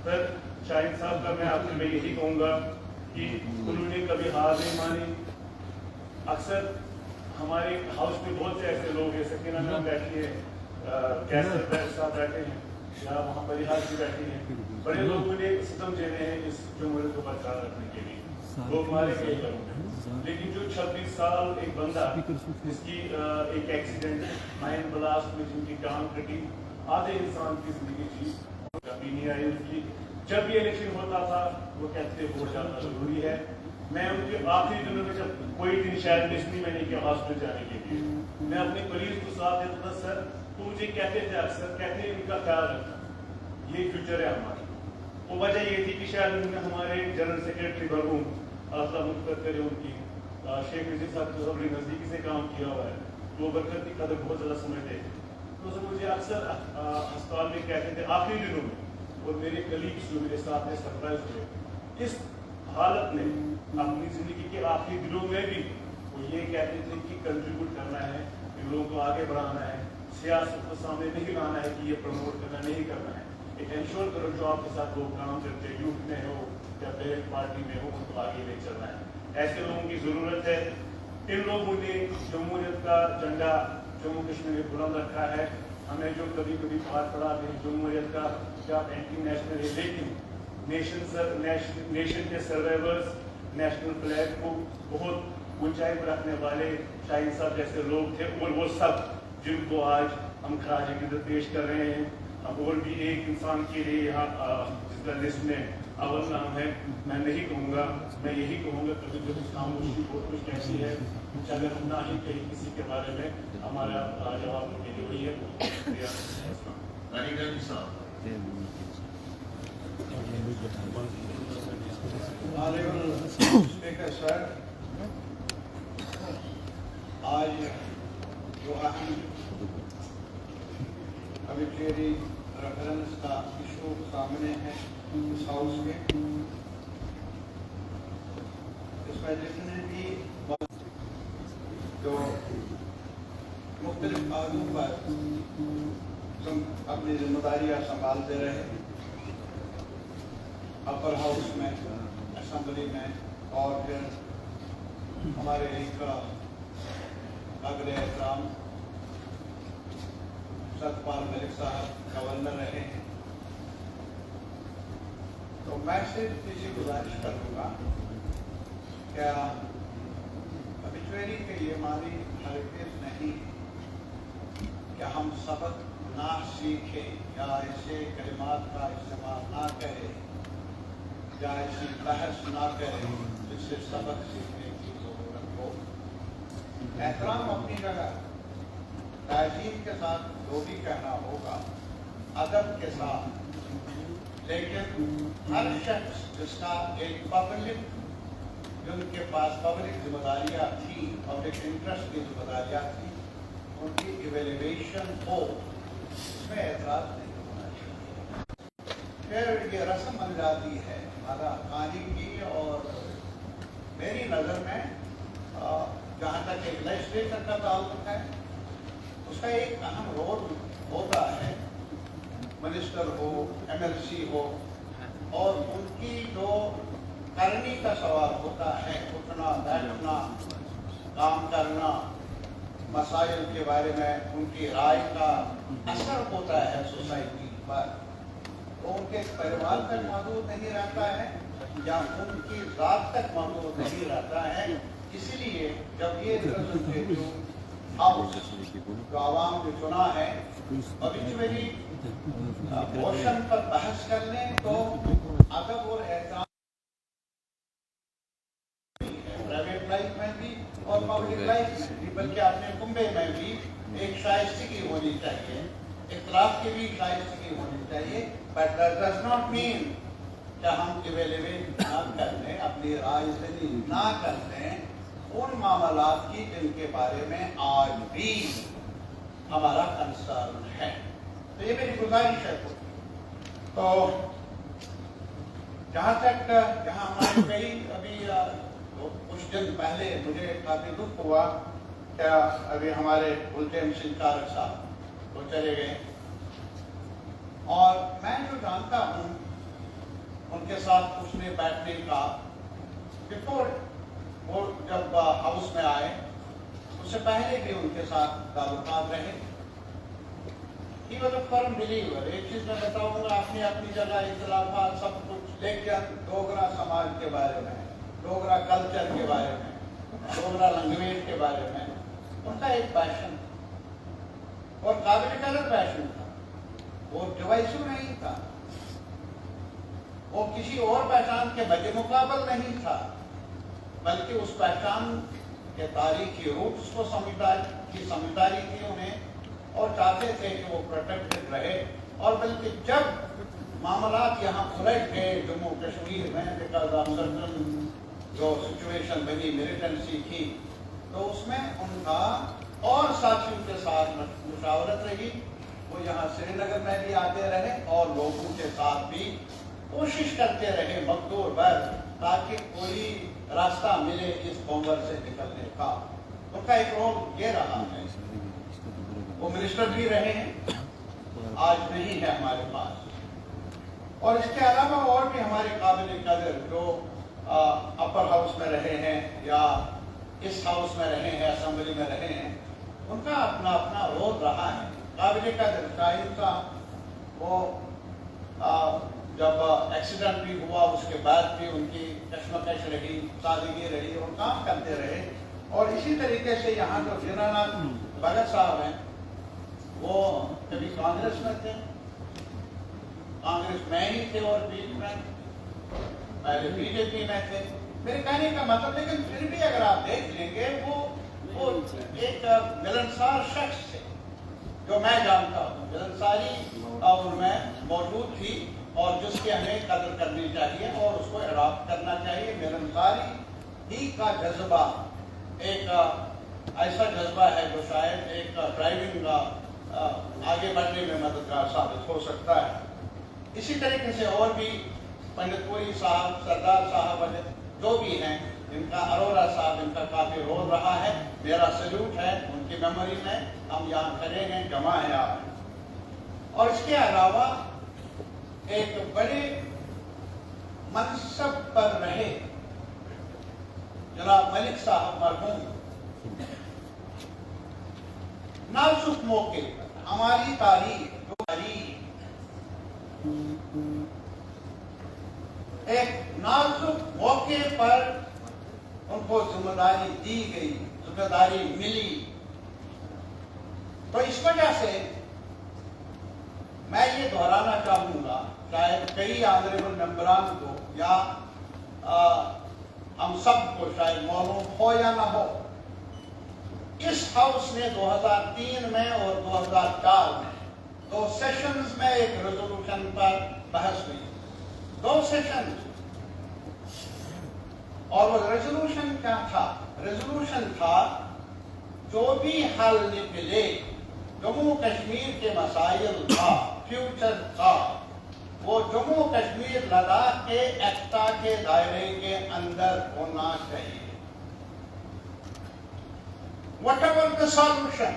سر شاہین صاحب کا میں آپ سے میں یہی کہوں گا کہ انہوں نے کبھی ہار نہیں مانی. اکثر ہمارے ہاؤس میں بہت سے ایسے لوگ ہیں, سکینہ میم بیٹھی ہے, کیسر صاحب بیٹھے ہیں, یا وہاں پریحاس بھی بیٹھی ہیں, بڑے لوگوں نے ستم دینے ہیں اس جمہوریت کو برقرار رکھنے کے لیے, لوگ مارے گئے لوگ ہیں. لیکن جو 26 سال ایک بندہ جس کی ایک ایکسیڈنٹ مائن بلاسٹ میں جن کی ٹانگ کٹی, آدھے انسان کی زندگی تھی, کبھی نہیں آئی ان کی. جب بھی الیکشن ہوتا تھا وہ کہتے ووٹ ڈالنا ضروری ہے. میں ان کے آخری دنوں میں جب کوئی دن شاید مس نہیں میں نے کیا ہاسپٹل جانے کے لیے, میں اپنے مریض کو ساتھ دیتا تھا. سر تو مجھے کہتے تھے اکثر, کہتے ہیں ان کا خیال رکھنا, یہ فیوچر ہے ہمارا. وہ وجہ یہ تھی کہ شاید انہوں نے ہمارے جنرل سیکرٹری مرحوم اصلاح مفت کرے ان کی شیخ رضی صاحب کو بڑی نزدیکی سے کام کیا ہوا ہے, وہ برکت کی قدر بہت زیادہ سمجھتے ہیں. تو سر مجھے اکثر ہسپتال میں کہتے تھے آخری دنوں میں, اور میرے کلیگس جو میرے ساتھ میں سرپرائز ہوئے اس حالت میں اپنی زندگی کے آخری دنوں میں بھی, وہ یہ کہتے تھے کہ کنٹریبیوٹ کرنا ہے, ان لوگوں کو آگے بڑھانا ہے, سیاست کو سامنے نہیں لانا ہے کہ یہ پروموٹ کرنا نہیں کرنا ہے, ایک انشور کرو جو آپ کے ساتھ لوگ کام کرتے ہیں یوتھ میں ہو یا بیک پارٹی میں ہو, ان کو آگے لے چلنا ہے. ایسے لوگوں کی ضرورت ہے. ان لوگوں نے جمہوریت کا جھنڈا جموں کشمیر میں بلند رکھا ہے. ہمیں جو کبھی کبھی بات پڑا ہے جمہوریت کا کیا اینٹی نیشنل ہے, لیکن نیشن کے سروائیورز نیشنل فلیگ کو بہت اونچائی پر رکھنے والے شاہین صاحب جیسے لوگ تھے, اور وہ سب جن کو آج ہم خراج عقیدت پیش کر رہے ہیں. اور بھی ایک انسان کے لیے یہاں جس کا لسٹ میں اول نام ہے, میں نہیں کہوں گا, میں یہی کہوں گا کبھی کبھی خاموشی بہت کچھ کہتی ہے. اگر نہ ہی کہیں کسی کے بارے میں ہمارا جواب کے لیے وہی ہے. Honorable Speaker, sir, आज जो अहम आर्बिट्रेरी रेफरेंस का इशू सामने है इस हाउस में, इसमें जितने भी जो मुख्तलिफ आदों पर अपनी जिम्मेदारियां संभालते रहे, अपर हाउस में, असेंबली में, और फिर हमारे एक काबिल एहतराम सतपाल मलिक साहब गवर्नर रहे हैं। तो मैं सिर्फ किसी गुजारिश करूँगा, क्या ऑबिचुअरी के ये मानी हरगिज़ नहीं कि हम सबक ना सीखें या ऐसे कलिमात का इस्तेमाल ना करें या ऐसी बहस ना करें जिससे सबक सीखने की जरूरत हो। एहतराम अपनी जगह, तहजीब के साथ जो भी कहना होगा अदब के साथ, लेकिन हर शख्स जिसका एक पब्लिक, जिनके पास पब्लिक जिम्मेदारियाँ थी, पब्लिक इंटरेस्ट की जिम्मेदारियाँ थी, उनकी इवेल्युएशन हो, इसमें एतराज नहीं होना चाहिए। फिर ये रस्म बन जाती है मादा खानी की, और मेरी नज़र में जहाँ तक एक लेजिस्लेचर का ताल्लुक है, उसका एक अहम रोल होता है, मिनिस्टर हो, MLC हो, और उनकी जो करनी का सवाल होता है, उठना बैठना, काम करना, मसाइल के बारे में उनकी राय का असर होता है सोसाइटी पर, वो उनके परिवार तक महदूद नहीं रहता है या उनकी जात तक महदूद नहीं रहता है। इसीलिए जब ये हाउस जो आवाम ने चुना है ऑबिचुअरी मोशन पर बहस करने, तो अदब और एहतराम प्राइवेट लाइफ में भी और पब्लिक लाइफ में भी, बल्कि अपने कुंबे में भी एक शाइस्तगी होनी चाहिए, इख्तिलाफ की भी शाइस्तगी होनी चाहिए। But that does not mean कि हम इवेल्युएट ना कर लें, अपनी राय ना कर लें उन मामलात की जिनके बारे में आज भी हमारा कंसर्न है। तो ये मेरी गुजारिश है। तो जहाँ हमारे कई अभी कुछ दिन पहले मुझे काफी दुख हुआ, क्या अभी हमारे गुलतेम सिंह कारक साहब वो चले गए, और मैं जो जानता हूँ उनके साथ उसने बैठने का, बिफोर वो जब हाउस में आए उससे पहले भी उनके साथ ताल्लुकात रहे। He was a firm believer. एक चीज मैं बताऊंगा, अपनी अपनी जगह इख्तिलाफात सब कुछ, लेकिन डोगरा समाज के बारे में, डोगरा कल्चर के बारे में, डोगरा लैंग्वेज के बारे में उनका एक पैशन और काबिल कदर पैशन था। वो डिवाइसिव नहीं था, वो किसी और पहचान के बदमुकाबल नहीं था, बल्कि उस पहचान के तारीखी रूट्स को समझदारी थी उन्हें, और चाहते थे कि वो प्रोटेक्टेड रहे। और बल्कि जब मामलात यहाँ उलट गए जम्मू कश्मीर में, बिकॉज ऑफ सर्टन जो सिचुएशन बनी, मिलिटेंसी की, तो उसमें उनका और साथियों के साथ मुशावरत रही। वो यहाँ श्रीनगर में भी आते रहे और लोगों के साथ भी कोशिश करते रहे मकदूर भर, ताकि कोई रास्ता मिले इस कोंबर से निकलने का। उनका एक रोल ये रहा है। वो मिनिस्टर भी रहे हैं, आज नहीं है हमारे पास। और इसके अलावा और भी हमारे काबिल कदर जो अपर हाउस में रहे हैं या इस हाउस में रहे हैं, असेंबली में रहे हैं, उनका अपना अपना रोल रहा है। काबिल कदर शाहिद का वो जब एक्सीडेंट भी हुआ उसके बाद भी उनकी कश्मकश रही, सादगी रही, और काम करते रहे। और इसी तरीके से यहाँ जो जिनानाथ भगत साहब हैं, वो कभी कांग्रेस में थे, कांग्रेस में ही थे, और बीच में पहले बीजेपी में थे। मेरे कहने का मतलब, लेकिन फिर भी अगर आप देख लेंगे वो एक मिलनसार शख्स थे, जो मैं जानता हूँ। मिलनसारी उनमें मौजूद थी और जिसकी हमें कदर करनी चाहिए और उसको एडॉप्ट करना चाहिए। मेरनसारी ही का जज्बा एक ऐसा जज्बा है जो शायद एक ड्राइविंग आगे बढ़ने में मददगार साबित हो सकता है। इसी तरीके से और भी पंडित पुरी साहब, सरदार साहब, जो भी हैं, इनका अरोरा साहब, इनका काफी रोल रहा है। मेरा सल्यूट है उनकी मेमोरी में। हम यहाँ खड़े हैं, जमा है आप। और इसके अलावा एक बड़े मनसब पर रहे जनाब मलिक साहब मरहूम, नाजुक मौके हमारी तारीख एक नाजुक मौके पर उनको जिम्मेदारी दी गई, जिम्मेदारी मिली। तो इस वजह से मैं ये दोहराना चाहूंगा, शायद कई ऑनरेबल मेंबरान को या हम सबको शायद मालूम हो या ना हो, इस हाउस ने 2003 में और 2004 में 2 सेशंस में एक रेजोल्यूशन पर बहस हुई, 2 सेशन। और वो रेजोल्यूशन क्या था? रेजोल्यूशन था जो भी हल निकले जम्मू कश्मीर के मसाइल का, फ्यूचर का, वो जम्मू कश्मीर लद्दाख के एक्टा के दायरे के अंदर होना चाहिए। Whatever the solution,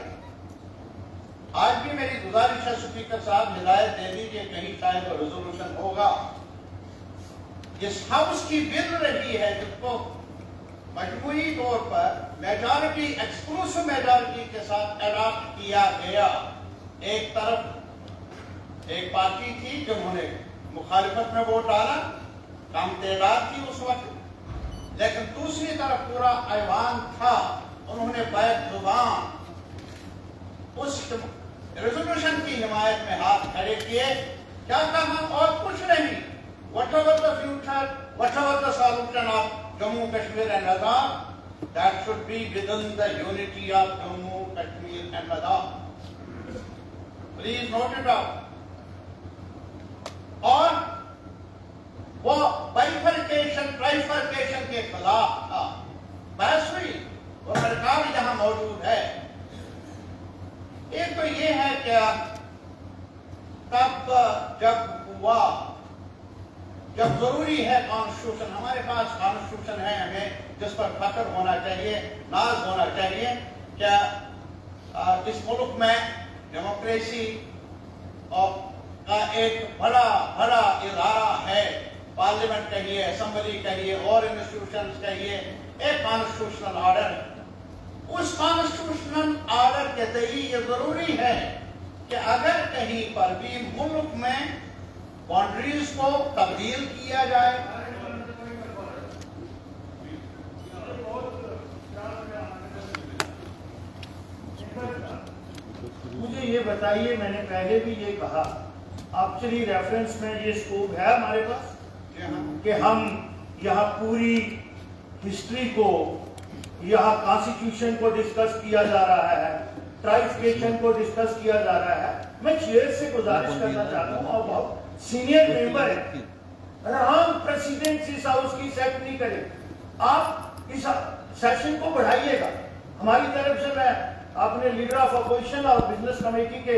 आज भी मेरी गुजारिश है स्पीकर साहब, हिदायत दे दीजिए कहीं शायद वो रेजोल्यूशन होगा। इस हाउस की बिल रही है जिसको मजबूरी तौर पर मेजॉरिटी, एक्सक्लूसिव मेजॉरिटी के साथ अडॉप्ट किया गया। एक तरफ एक पार्टी थी जिन्होंने मुखालिफत में वोट डाला, कम तादाद थी उस वक्त, लेकिन दूसरी तरफ पूरा ऐवान था, उन्होंने बैजुबान उस रेजोल्यूशन की हिमायत में हाथ खड़े किए। क्या कहा? और कुछ नहीं, whatever the future, whatever the solution of Jammu Kashmir and Ladakh, that should be within the unity of Jammu Kashmir and Ladakh. Please note it out. और वो बाइफरकेशन, ट्राइफरकेशन के खिलाफ था, बहस हुई। वो सरकार यहाँ मौजूद है। एक तो ये है क्या, तब जब हुआ, जब जरूरी है कॉन्स्टिट्यूशन, हमारे पास कॉन्स्टिट्यूशन है, हमें जिस पर फख्र होना चाहिए, नाज होना चाहिए। क्या इस मुल्क में डेमोक्रेसी का एक बड़ा बड़ा इदारा है, पार्लियामेंट कहिए, असेंबली कहिए और इंस्टीट्यूशंस कहिए, एक कॉन्स्टिट्यूशनल ऑर्डर। उस कॉन्स्टिट्यूशनल ऑर्डर के तहत ये जरूरी है कि अगर कहीं पर भी मुल्क में बाउंड्रीज को तब्दील किया जाए, मुझे ये बताइए, मैंने पहले भी ये कहा, एक्चुअली रेफरेंस में ये स्कोप है हमारे पास कि हम यहाँ पूरी हिस्ट्री को, यहाँ कॉन्स्टिट्यूशन को डिस्कस किया जा रहा है, ट्राइफिकेशन को डिस्कस किया जा रहा है। मैं चेयर से गुजारिश करना चाहता हूँ, और बहुत सीनियर मेंबर है, अगर हम प्रेसिडेंट इस हाउस की सेट नहीं करें, आप इस सेशन को बढ़ाइएगा। हमारी तरफ से मैं अपने लीडर ऑफ अपोजिशन और बिजनेस कमेटी के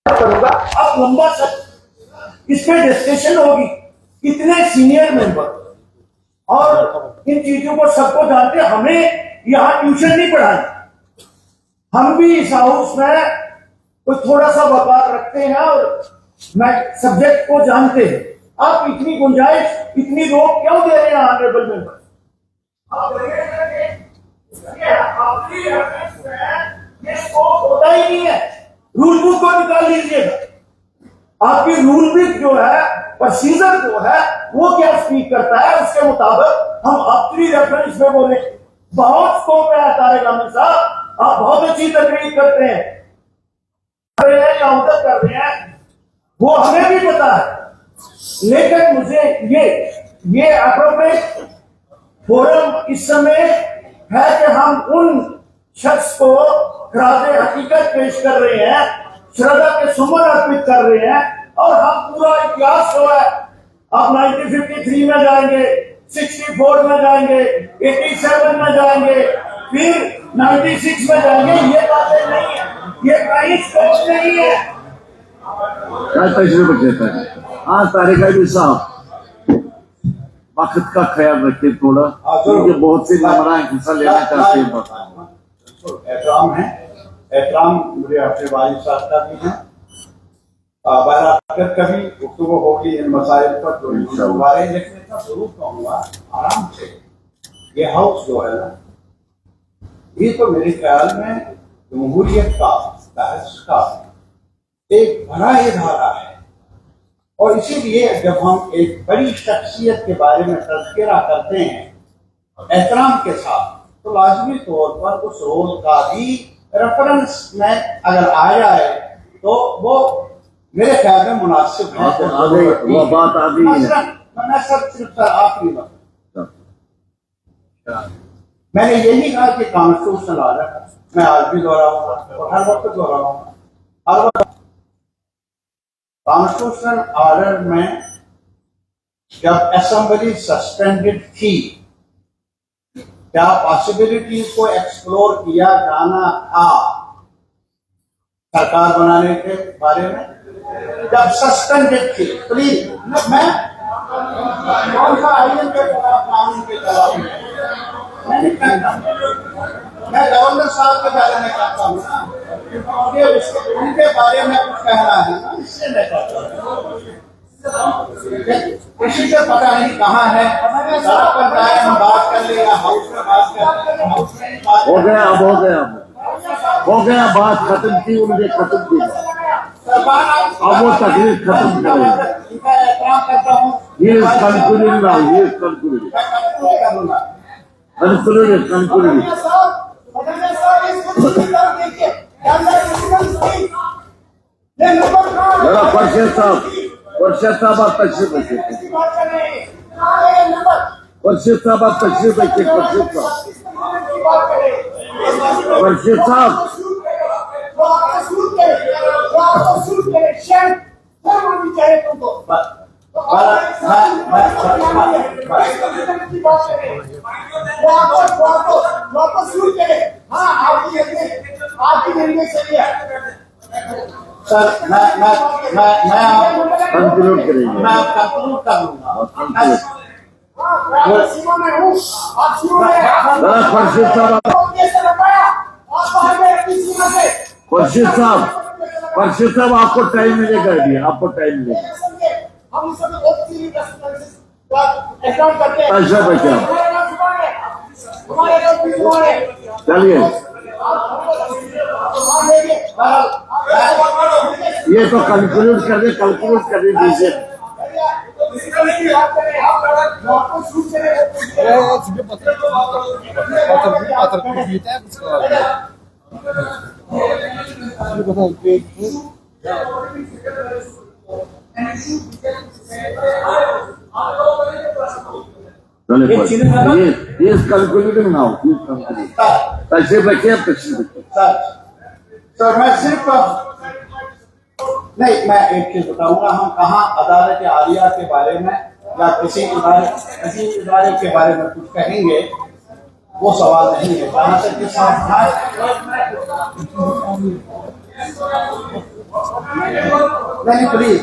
करूंगा, अब लंबा इस पे डिस्कशन होगी। इतने सीनियर मेंबर और इन चीजों को सबको जानते, हमें यहाँ ट्यूशन नहीं पढ़ानी। हम भी इस हाउस में कुछ थोड़ा सा वकार रखते हैं और मैं सब्जेक्ट को जानते हैं। आप इतनी गुंजाइश, इतनी रोक क्यों दे रहे हैं ऑनरेबल मेंबर? होता ही नहीं है, रूल बुक को निकाल लीजिएगा। आपकी रूल बुक जो है, प्रोसीजर जो है, वो क्या स्पीक करता है, उसके मुताबिक हम अपनी रेफरेंस में बोले। बहुत स्कोप है तारिक अहमद साहब, आप बहुत अच्छी तकरीर करते हैं या उधर कर रहे हैं, वो हमें भी पता है, लेकिन मुझे ये अप्रोप्रिएट फोरम इस समय है कि हम उन शख्स को खराबे हकीकत पेश कर रहे हैं, श्रद्धा के सुमन अर्पित कर रहे हैं और हम पूरा इतिहास जो है अब 1953 में जाएंगे, 64 में जाएंगे, 87 में जाएंगे, फिर 96 में जाएंगे। ये बातें नहीं है, ये कहीं स्कोप नहीं है। क्या तजुर्बा कहता है? हाँ तारिक अली साहब, वक्त का ख्याल रखिए थोड़ा, क्योंकि बहुत से नमरा हिस्सा लेना चाहते हैं। एहतराम है, एहतराम मुझे अपने वालिद साहब का भी है। अगर कभी गुफ्तगू होगी इन मसाइल पर तो हमारे लेकिन इतना जरूर कहूँगा आराम से, ये हाउस जो है ना, ये तो मेरे ख्याल में जमहूरियत का बहस का एक बड़ा इदारा है। और इसीलिए जब हम एक बड़ी शख्सियत के बारे में तज़किरा करते हैं एहतराम के साथ, तो लाजमी तौर पर उस रोल का भी रेफरेंस में अगर आ जाए तो वो मेरे ख्याल में मुनासिब है। वो बात आ गई है। मैं सिर्फ आखिरी बात, मैंने यही कहा कि कॉन्स्टिट्यूशनल ऑर्डर मैं आज भी दोहराऊंगा और हर वक्त दोहराऊंगा, हर वक्त कॉन्स्टिट्यूशनल ऑर्डर में जब असेंबली सस्पेंडेड थी, क्या पॉसिबिलिटीज को एक्सप्लोर किया जाना था सरकार बनाने के बारे में? जब सस्पेंडेड थी, प्लीज मैं कौन सा आयन के खिलाफ, कानून के खिलाफ मैं नहीं कहता, मैं गवर्नर साहब के बारे में कहता हूँ ना, उनके बारे में कुछ कहना है ना, इससे मैं कहता हूँ। किसी से पता नहीं कहाँ है, सड़क पर जाए हम बात कर ले या हाउस में बात कर। हो गया, अब हो गया, हो गया, बात खत्म की, उनके खत्म की, अब वो तकलीफ खत्म करेंगे। ये कंक्लूडिंग ना, ये कंक्लूडिंग जरा पर्षद साहब आप तशरीफ रखिए, पर्षद साहब आप तशरीफ रखिए, पर्षद साहब सर मैं कंक्लूड करेंगे, मैं कंक्लूड कर लूंगा। पर्षद साहब आपको टाइम मिलेगा, अभी आपको टाइम मिलेगा। चलिए, ये तो कंक्लूड कर दीजिए। कंक्लूडिंग ना हो, तशरीफ रखिए, आप तशरीफ रखिए। सर मैं सिर्फ नहीं, मैं एक चीज बताऊंगा, हम कहाँ अदालत आलिया के बारे में या किसी इदारे के बारे में कुछ कहेंगे, वो सवाल नहीं है। जहाँ तक कि नहीं, प्लीज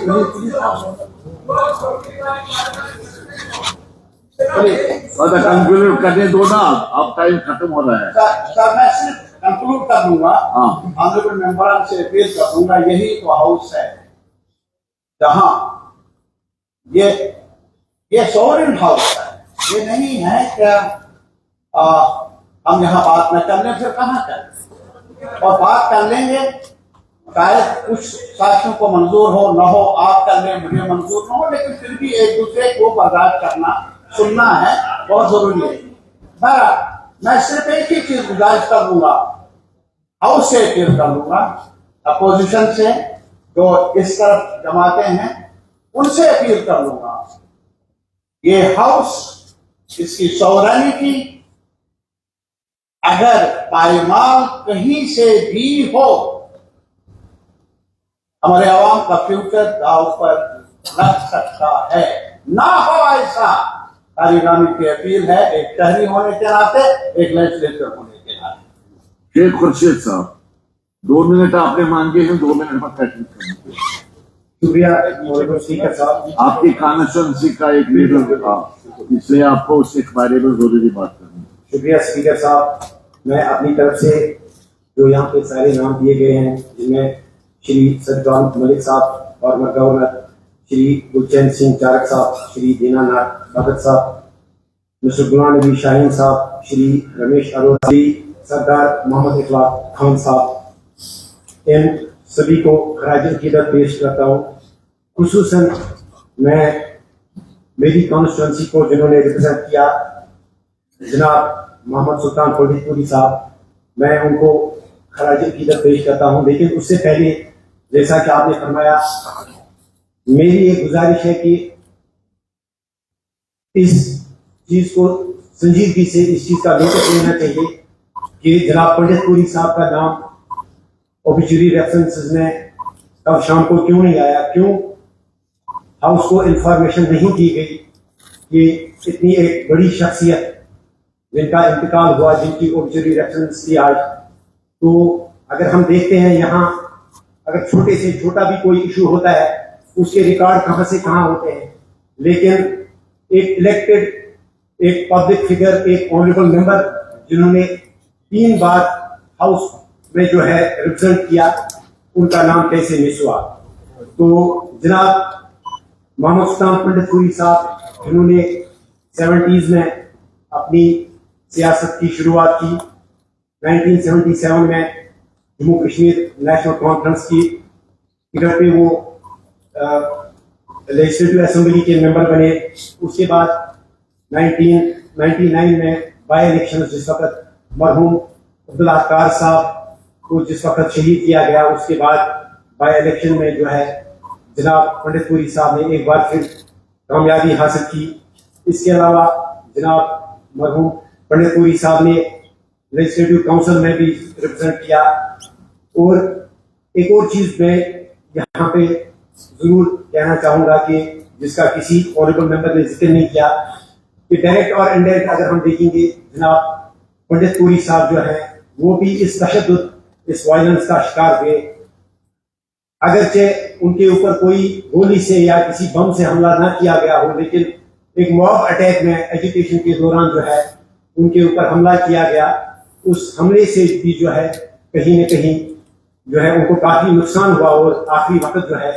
कंक्लूड करने दो ना, अब टाइम खत्म हो रहा है। सर मैं सिर्फ कंक्लूड कर दूंगा, ऑनरेबल मेंबर से अपील कर दूंगा, यही तो हाउस है जहां ये सोवरेन हाउस है। ये नहीं है क्या हम यहाँ बात न कर लें, फिर कहाँ करें? और बात कर लेंगे, शायद कुछ साथियों को मंजूर हो न हो, आप कर लें, मुझे मंजूर न हो, लेकिन फिर भी एक दूसरे को बर्दाश्त करना, सुनना है, बहुत जरूरी है। मैं सिर्फ एक ही चीज गुजारिश कर लूंगा, हाउस से अपील कर लूंगा, अपोजिशन से जो इस तरफ जमाते हैं उनसे अपील कर लूंगा, ये हाउस, इसकी सॉवरेनिटी अगर पायमाल कहीं से भी हो हमारे आवाम का फ्यूचर दाव पर लग सकता है। ना हो ऐसा, तारीगामी की अपील है, एक शहरी होने के नाते, एक लेजिस्लेटर होने के नाते। शेख खुर्शीद साहब 2 मिनट आपने मांगे हैं, 2 मिनट में कंक्लूड करेंगे। शुक्रिया ऑनरेबल स्पीकर साहब। आपकी कॉन्स्टिट्यूंसी का एक लीडर था, इसलिए आपको उसके बारे में जरूरी बात करनी है। शुक्रिया स्पीकर साहब। मैं अपनी तरफ से जो यहाँ पे सारे नाम दिए गए हैं, जिनमें श्री सतपाल मलिक साहब, फॉर्मर गवर्नर, श्री गुलचंद सिंह चारक साहब, श्री दीनानाथ भगत साहब, मिस्टर गुलाम नबी शाहीन साहब, श्री रमेश अरोड़ा, श्री सरदार मोहम्मद इखलाक खान साहब, इन सभी को खराज अकीदत पेश करता हूँ। खुसूसन मैं मेरी कॉन्स्टिट्यूंसी को जिन्होंने रिप्रेजेंट किया, जनाब मोहम्मद सुल्तान फरीदपुरी साहब, मैं उनको खराज अकीदत पेश करता हूँ। लेकिन उससे पहले, जैसा कि आपने फरमाया, मेरी एक गुजारिश है कि इस चीज को संजीदगी से इस चीज का नोटिस लेना चाहिए कि जनाब फरीदपुरी साहब का नाम ऑब्ituary रेफरेंसेस में कल शाम को क्यों नहीं आया, क्यों हाउस को इंफॉर्मेशन नहीं दी गई कि इतनी एक बड़ी शख्सियत जिनका इंतकाल हुआ, जिनकी ऑब्ituary रेफरेंस थी आज। तो अगर हम देखते हैं यहाँ, अगर छोटे से छोटा भी कोई इशू होता है, उसके रिकॉर्ड कहाँ से कहाँ होते हैं, लेकिन एक इलेक्टेड, एक पब्लिक फिगर, एक ऑनरेबल मेंबर जिन्होंने 3 बार हाउस में जो है रिप्रेजेंट किया, उनका नाम कैसे मिस हुआ। तो जनाब मोहम्मद सुल्तान फरीदपुरी साहब, जिन्होंने 70s में अपनी सियासत की शुरुआत की, 1977 में जम्मू कश्मीर नेशनल कॉन्फ्रेंस की टिकट पे वो लेजिस्लेटिव असेंबली के मेंबर बने। उसके बाद 1999 में बाई इलेक्शन, जिस वक्त मरहूम अब्दुल्ला कार साहब को जिस वक्त शहीद किया गया, उसके बाद बाई इलेक्शन में जो है जनाब फरीदपुरी साहब ने एक बार फिर कामयाबी हासिल की। इसके अलावा जनाब मरहूम फरीदपुरी साहब ने लेजिस्लेटिव काउंसिल में भी रिप्रेजेंट किया। और एक और चीज मैं यहाँ पे जरूर कहना चाहूंगा कि जिसका किसी ऑनरेबल मेंबर ने जिक्र नहीं किया, कि डायरेक्ट और इनडायरेक्ट अगर हम देखेंगे, जनाब फरीदपुरी साहब जो है वो भी इस तशद्दुद, इस वायलेंस का शिकार हुए। अगरचे उनके ऊपर कोई गोली से या किसी बम से हमला ना किया गया हो, लेकिन एक मॉब अटैक में एजुकेशन के दौरान जो है उनके ऊपर हमला किया गया। उस हमले से भी जो है कहीं न कहीं जो है उनको काफी नुकसान हुआ, और आखिरी वक्त जो है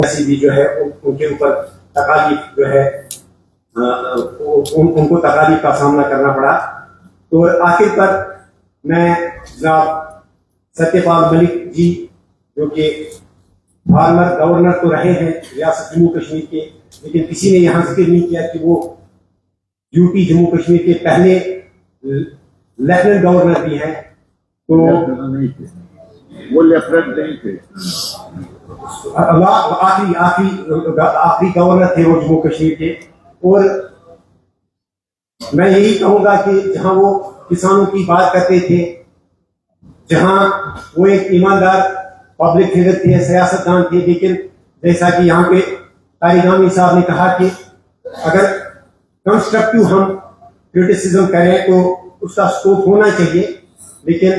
ऐसी भी जो है उनके ऊपर तकालीफ जो है उनको तकालीफ का सामना करना पड़ा। तो आखिर पर मैं जनाब सत्यपाल मलिक जी, जो कि फॉर्मर गवर्नर तो रहे हैं रियासत जम्मू कश्मीर के, लेकिन किसी ने यहाँ जिक्र नहीं किया कि वो यूपी जम्मू कश्मीर के पहले लेफ्टिनेंट गवर्नर भी हैं। तो वो लेफ्टिनेंट नहीं थे, आखिरी गवर्नर थे वो जम्मू कश्मीर के। और मैं यही कहूंगा कि जहां वो किसानों की बात करते थे, जहां वो एक ईमानदार पब्लिक फिगर थे, सियासतदान थे, लेकिन जैसा कि यहाँ पे तारिगामी साहब ने कहा कि अगर कंस्ट्रक्टिव हम क्रिटिसिज्म करें तो उसका स्कोप होना चाहिए। लेकिन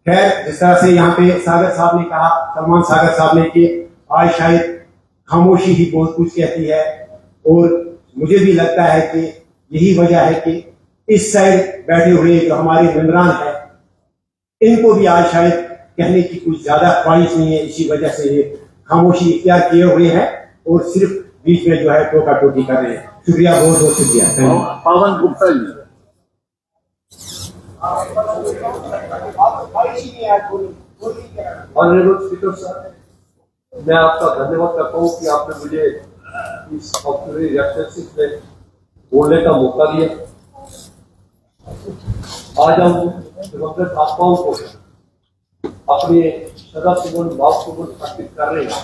खैर, जिस तरह से यहाँ पे सागर साहब ने कहा, सलमान सागर साहब ने, कि आज शायद खामोशी ही बहुत कुछ कहती है। और मुझे भी लगता है कि यही वजह है कि इस साइड बैठे हुए जो हमारे मेंबरान हैं, इनको भी आज शायद कहने की कुछ ज्यादा ख्वाहिश नहीं है। इसी वजह से ये खामोशी इख्तियार किए हुए हैं और सिर्फ बीच में जो है टोका टोकी कर रहे हैं। शुक्रिया, बहुत बहुत शुक्रिया। पावन गुप्ता जी। ऑनरेबल स्पीकर साहब, मैं आपका धन्यवाद करता हूँ कि आपने मुझे इस ऑब्ituary रेफरेंसेस में बोलने का मौका दिया। आज हम दिवंगत आत्माओं को अपने सदा सुमन भाव सुमन अर्पित कर रहे हैं,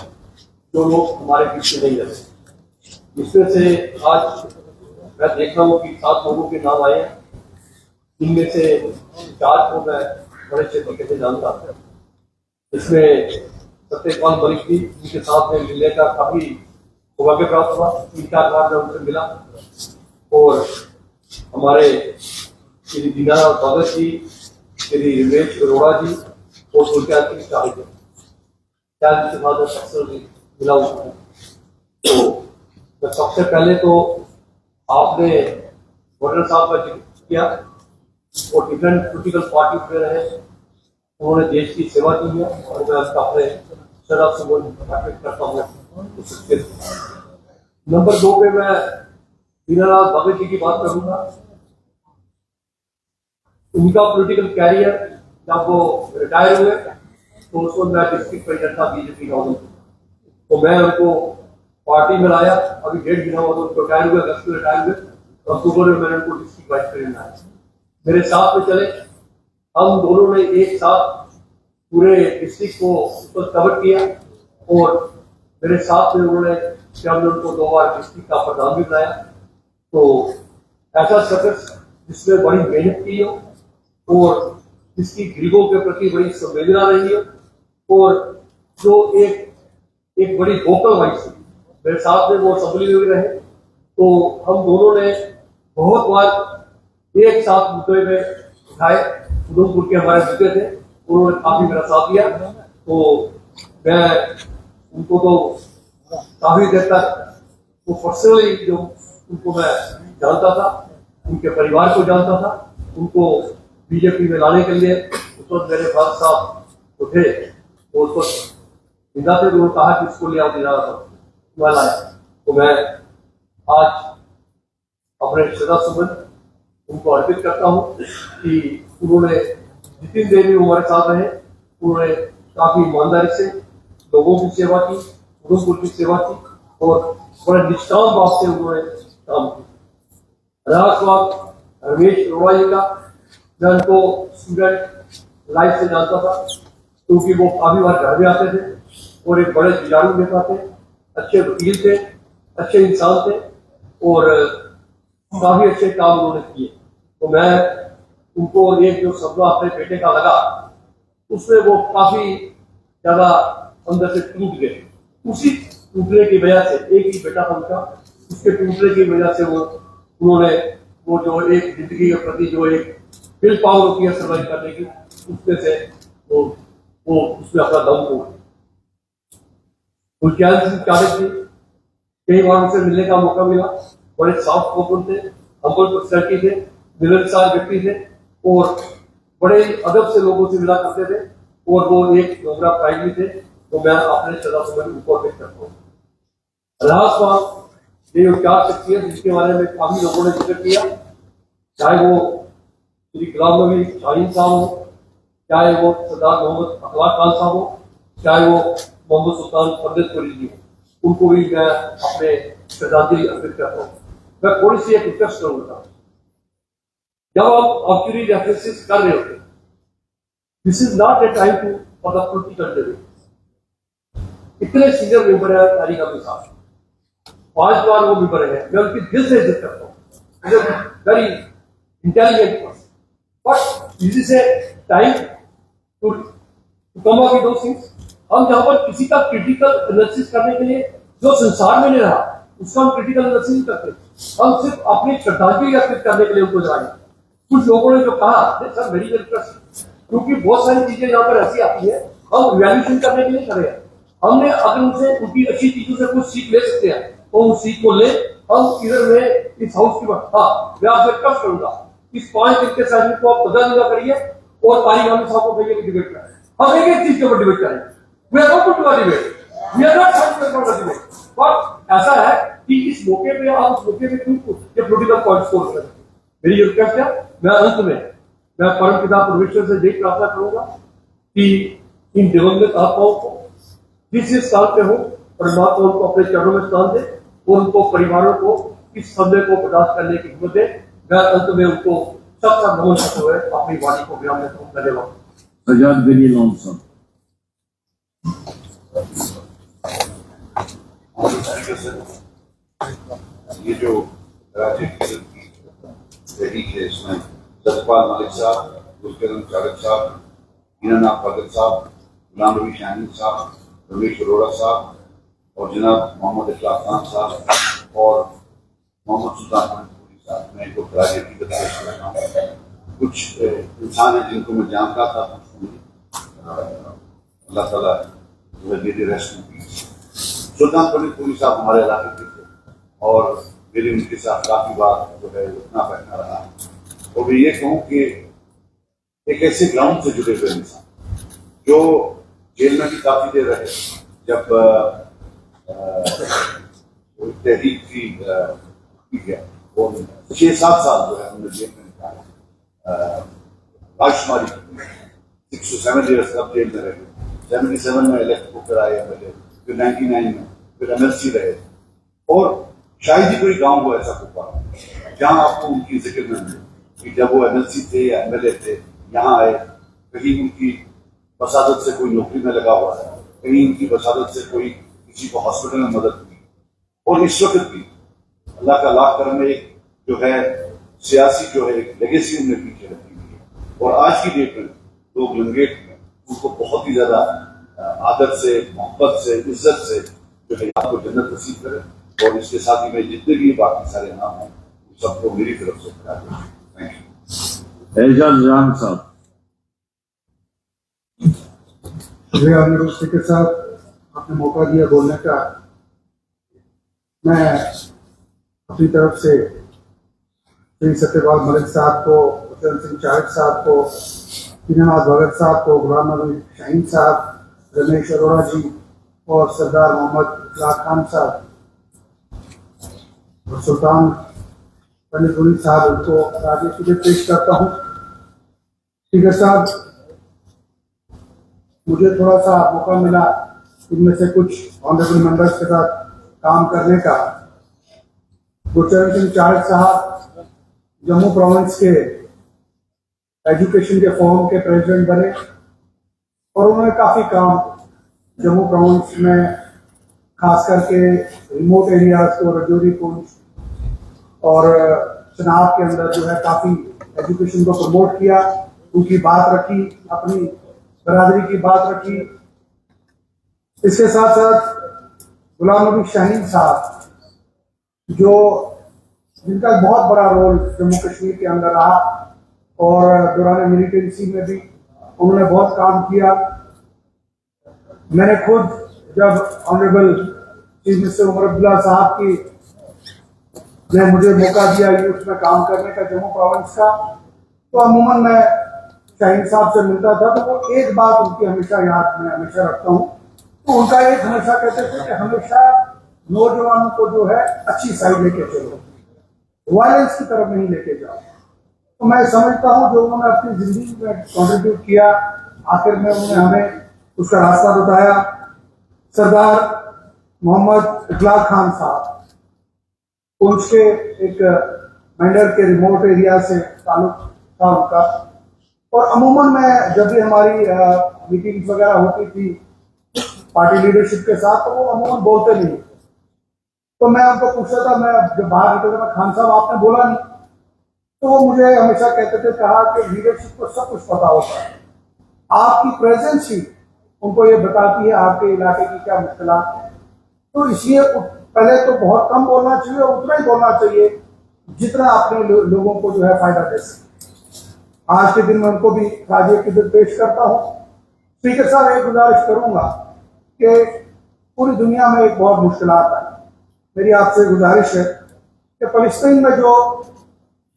जो लोग हमारे बीच में नहीं रहे। इसमें से आज मैं देख रहा हूँ कि 7 लोगों के नाम आए हैं, इनमें से 4 को मैं बड़े क्षेत्र के जानता हूँ। इसमें सत्यपाल मलिक जी, उनके साथ में मिलने का काफी सौभाग्य प्राप्त हुआ। 3-4 बार मैं उनसे मिला। और हमारे श्री दीनानाथ भगत जी, श्री रमेश अरोड़ा जी और उनके अंतिम शाहिद के बाद अक्सर मिला हुआ। तो सबसे पहले तो आपने गवर्नर साहब का जिक्र किया और डिफरेंट पॉलिटिकल पार्टी में रहे, उन्होंने देश की सेवा की है और मैं उसका अपने श्रद्धा सुमन अर्पित करता हूँ। नंबर 2 पे मैं दीनानाथ भगत जी की बात करूंगा। उनका पॉलिटिकल कैरियर जब वो रिटायर हुए तो उस वक्त मैं डिस्ट्रिक्ट प्रेसिडेंट था बीजेपी का, तो मैं उनको पार्टी में लाया। अभी 1.5 महीना हुआ तो उनको रिटायर हुए, अगस्त में रिटायर हुए, अक्टूबर में मैंने उनको डिस्ट्रिक्ट वाइस प्रेसिडेंट लाया। मेरे साथ में चले, हम दोनों ने एक साथ पूरे डिस्ट्रिक्ट को कवर किया और मेरे साथ में उन्होंने हमने उनको 2 बार डिस्ट्रिक्ट का प्रधान भी बनाया। तो ऐसा सर्कस जिसमें बड़ी मेहनत की हो और जिसकी गरीबों के प्रति बड़ी संवेदना रही हो और जो एक बड़ी वोकल वॉइस थी, मेरे साथ में वो असेंबली में रहे। तो हम दोनों ने बहुत बार एक साथ मुद्दे में उठाए। उधमपुर के हमारे मुद्दे थे, उन्होंने काफी मेरा साथ दिया। तो मैं उनको तो काफी देर तक वो पर्सनली जो उनको मैं जानता था, उनके परिवार को जानता था, उनको बीजेपी में लाने के लिए उस वक्त मेरे फादर साहब तो थे, तो उस वक्त जिंदा थे, उन्होंने कहा कि इसको ले आओ दिला लाया। तो मैं आज अपने श्रद्धा सुमन उनको अर्पित करता हूँ कि उन्होंने जितनी देर भी हमारे साथ रहे, उन्होंने काफी ईमानदारी से लोगों की सेवा की, उधमपुर की सेवा की और बड़े निष्ठान भाव से उन्होंने काम किया। रहा सवाल रमेश अरोड़ा जी का, मैं उनको स्टूडेंट लाइफ से जानता था क्योंकि वो काफी बार घर में आते थे और एक बड़े जुझारू नेता थे, अच्छे वकील थे, अच्छे इंसान थे और काफी अच्छे काम उन्होंने किए। तो मैं उनको एक जो सपना अपने बेटे का लगा, उसमें वो काफी ज्यादा अंदर से टूट गए। उसी टूटने की वजह से, एक ही बेटा था उनका, उसके टूटने की वजह से उन्होंने वो जो एक जिंदगी के प्रति जो एक विल पावर होती है सर्वाइव करने की, उसमें से वो उसमें अपना दम तोड़। गुलचैन सिंह चाणक्य जी, कई बार उनसे मिलने का मौका मिला। बड़े सॉफ्ट ओपन थे, हम्बल पर्सनैलिटी थे, मिलनसार व्यक्ति थे और बड़े अदब से लोगों से मिला करते थे और वो एक डोगरा प्राइड भी थे। तो मैं अपने श्रद्धा सुमन उनको अर्पित करता हूँ। ये 4 शख्सियत जिसके बारे में काफी लोगों ने जिक्र किया, चाहे वो श्री गुलाम नबी शाहीन साहब हो, चाहे वो सरदार मोहम्मद अखबार खान साहब हो, चाहे वो मोहम्मद सुल्तान फरदेपुरी जी हो, उनको भी मैं अपने श्रद्धांजलि अर्पित करता हूँ। मैं थोड़ी सी एक रिक्वेस्ट करूंगा, जब आप ऑक्यूरी रेफरेंसेस कर रहे होते, this is not a time to for the political debate. इतने सीनियर मेंबर है तारिका के साथ, 5 बार वो मेंबर है, मैं उनकी दिल से इज्जत करता हूँ, very intelligent person, but this is a time to come up with those things. हम जहां पर किसी का क्रिटिकल एनालिसिस करने के लिए जो संसार में नहीं रहा, उसका हम क्रिटिकल एनालिसिस नहीं करते, हम सिर्फ अपनी श्रद्धांजलि अर्पित करने के लिए उनको जलाएंगे। कुछ लोगों ने जो कहा, सर मेरी इंटरेस्ट, क्योंकि बहुत सारी चीजें यहाँ पर ऐसी आती है, हम इवैल्यूएशन करने के लिए कर रहे हैं। हमने अगर उनसे उनकी अच्छी चीजों से कुछ सीख ले सकते हैं तो उस सीख को ले। हम इधर में इस हाउस की बात, हाँ मैं आपसे रिक्वेस्ट करूंगा, इस 5 दिन के साथ को आप पता नहीं करिए और तारिक साहब को कहिए कि डिबेट करें। हम एक चीज के ऊपर डिबेट करें। We are not to debate, we are not debate, but ऐसा है कि इस मौके पे आप उस मौके पे क्यों ये पॉलिटिकल पॉइंट स्कोर करें। मेरी ये रिक्वेस्ट है। मैं अंत में मैं परम पिता परमेश्वर से यही प्रार्थना करूंगा कि इन दिवंगत आत्माओं को जिस स्थान पे हो, परमात्मा उनको अपने चरणों में स्थान दे और उनको परिवारों को इस समय को बर्दाश्त करने की हिम्मत दे। मैं अंत में उनको सबका नमन करते हुए अपनी वाणी को विराम देता हूँ। धन्यवाद। आजाद गनी लॉन्सन। ये जो राज्य की तहरीक है, इसमें सत्यपाल मलिक साहब, गुलचरण चाणक्य साहब, दीनानाथ भगत साहब, गुलाम नबी शाहीन साहब, रमेश अरोड़ा साहब और जनाब मोहम्मद इखलाक खान साहब और मोहम्मद सुल्तान पुरी साहब, मैं इनको खराज अकीदत पेश कर रहा हूँ। कुछ इंसान हैं जिनको मैं जानता था, अल्लाह ताला रेस्ट इन पीस। सुल्तान पुरी साहब हमारे इलाके के थे और मेरी उनके साथ काफी बार जो है उठना बैठना रहा। और मैं ये कहूँ कि एक ऐसे ग्राउंड से जुड़े हुए इंसान जो जेल में भी काफी देर रहे, जब तहरीक थी गया वो 6-7 साल जो है हमने जेल में निकाला, राजकुमारी 6 to 7 years तब जेल में रहे। 77 में इलेक्ट होकर आए पहले, फिर 99 में, फिर एमएलसी रहे। और शायद ही कोई गांव हो ऐसा होगा जहां आपको उनकी जिक्र न मिले कि जब वो एमएलसी थे या एमएलए थे, यहाँ आए, कहीं उनकी वसादत से कोई नौकरी में लगा हुआ है, कहीं उनकी वसादत से कोई किसी को हॉस्पिटल में मदद की। और इस वक्त भी अल्लाह का लाख करम एक जो है सियासी जो है एक लेगेसी उन्हें पीछे रखी हुई है। और आज की डेट में लोग लंगेट में उनको बहुत ही ज्यादा आदर से, मोहब्बत से, इज्जत से जो है आपको जन्नत नसीब करे। और इसके साथ ही मैं जितने भी बाकी सारे नाम हैं सबको मेरी तरफ से बता दूं। Thank you. एजाज जान साहब। के साथ आपने मौका दिया बोलने का, मैं अपनी तरफ से श्री सत्यपाल मलिक साहब को, चरण सिंह चाहक साहब को, दीनानाथ भगत साहब को, गुलाम नबी शाहीन साहब, रमेश अरोड़ा जी और सरदार मोहम्मद इखलाक खान साहब और सुल्तान पंडित पुरी साहब, उनको राजी पेश करता हूँ। स्पीकर साहब, मुझे थोड़ा सा मौका मिला इनमें से कुछ ऑनरेबल मेंबर्स के साथ काम करने का। गुरचरण सिंह चाहक साहब जम्मू प्रोविंस के एजुकेशन के फोरम के प्रेसिडेंट बने और उन्होंने काफी काम जम्मू प्रोविंस में, खास करके रिमोट एरियाज को, रजौरी, पुंछ और चनाब के अंदर जो है काफी एजुकेशन को प्रमोट किया, उनकी बात रखी, अपनी बरादरी की बात रखी। इसके साथ साथ गुलाम नबी शाहीन साहब जो जिनका बहुत बड़ा रोल जम्मू कश्मीर के अंदर रहा और दौरान मिलिटेंसी में भी उन्होंने बहुत काम किया। मैंने खुद जब honourable chief minister Omar Abdullah साहब की ने मुझे मौका दिया यूथ में काम करने का जम्मू प्रोविंस का, तो अमूमन मैं शाहीन साहब से मिलता था तो वो एक बात उनकी हमेशा याद में हमेशा रखता हूँ। तो उनका एक हमेशा कहते थे कि हमेशा नौजवानों को जो है अच्छी साइड लेके चलो, वायलेंस की तरफ नहीं लेके जाओ। तो मैं समझता हूँ जो उन्होंने अपनी जिंदगी में कॉन्ट्रीब्यूट किया, आखिर में उन्होंने हमें उसका रास्ता बताया। सरदार मोहम्मद इखलाक खान साहब, उनके एक मंडल के रिमोट एरिया से ताल्लुक था उनका, और अमूमन मैं जब भी हमारी मीटिंग्स वगैरह होती थी पार्टी लीडरशिप के साथ, तो वो अमूमन बोलते नहीं थे। तो मैं उनको पूछता था, मैं जब बाहर निकलता था, खान साहब आपने बोला नहीं, तो वो मुझे हमेशा कहते थे, कहा कि लीडरशिप को सब कुछ पता होता है, आपकी प्रेजेंस ही उनको ये बताती है आपके इलाके की क्या मुश्किलात है। तो इसलिए पहले तो बहुत कम बोलना चाहिए और उतना ही बोलना चाहिए जितना अपने लोगों को जो है फायदा दे सके। आज के दिन में उनको भी राजी की पेश करता हूँ। स्पीकर साहब, एक गुजारिश करूंगा कि पूरी दुनिया में एक बहुत मुश्किलात है, मेरी आपसे गुजारिश है कि फलस्तीन में जो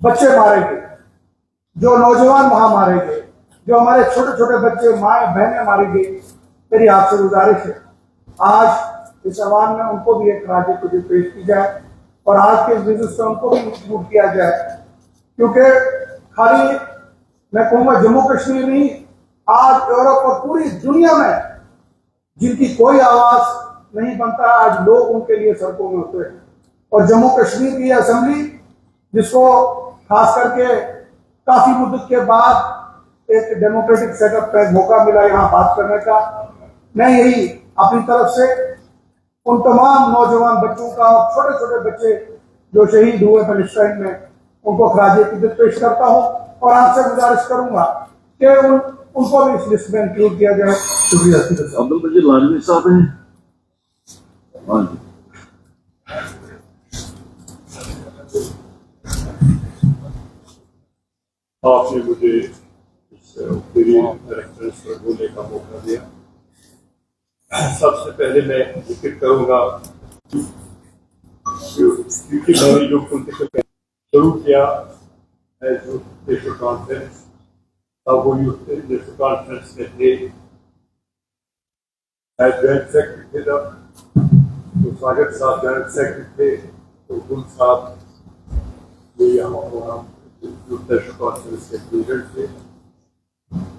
बच्चे मारे गए, जो नौजवान वहां मारे गए, जो हमारे छोटे छोटे बच्चे, माए बहनें मारी गई, मेरी आपसे गुजारिश है आज इस आह्वान में उनको भी एक राज्य को पेश की जाए और आज के इस बिजनेस में उनको भी इंक्लूड किया जाए। क्योंकि खाली मैं कहूँगा जम्मू कश्मीर नहीं, आज यूरोप और पूरी दुनिया में जिनकी कोई आवाज नहीं बनता, आज लोग उनके लिए सड़कों में उतरे हैं। और जम्मू कश्मीर की असेंबली, जिसको खास करके काफी मुद्दत के बाद एक डेमोक्रेटिक सेटअप पे मौका मिला यहाँ बात करने का, मैं यही अपनी तरफ से उन तमाम नौजवान बच्चों का और छोटे छोटे बच्चे जो शहीद हुए फलस्तीन में, उनको खराज इक़्क़त पेश करता हूँ और आपसे गुजारिश करूंगा कि उनको भी इस लिस्ट में इंक्लूड किया जाए। शुक्रिया। अब्दुल मजीद लाजमी साहब हैं। हाँ जी। आपने मुझे इस रेफरेंस पर बोलने का मौका दिया। सबसे पहले मैं जिक्र करूंगा क्योंकि मैंने जो पॉलिटिकल शुरू किया यूथ कॉन्फ्रेंस, अब वो यूथ कॉन्फ्रेंस में थे, जॉइंट सेक्रेटरी थे तब, तो स्वागत साहब जॉइंट सेक्रेटरी थे, तो गुल साहब ये यूथ कॉन्फ्रेंस के प्रेसिडेंट थे।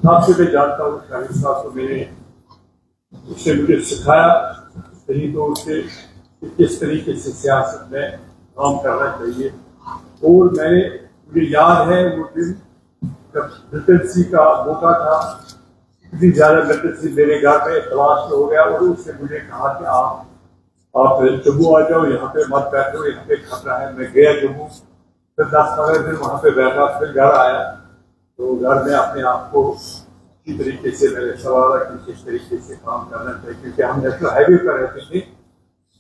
आपसे मैं जानता हूँ शाहिद साहब को मैंने उसने मुझे सिखाया नहीं तो उससे किस तरीके से सियासत में काम करना चाहिए। और मुझे याद है वो दिन जब लिटरेसी का मौका था, इतनी ज्यादा लिटरेसी मेरे घर में तलाश हो गया और उसने मुझे कहा कि आप जम्मू आ जाओ, यहाँ पे मत बैठो, यहाँ पे खतरा है। मैं गया जम्मू, फिर 10-15 दिन वहाँ पे बैठा, फिर घर आया तो घर में अपने आप को इसी तरीके से मैंने सवाल कि किस तरीके से काम करना चाहिए, क्योंकि हम नेशनल हाईवे पर रहते थे।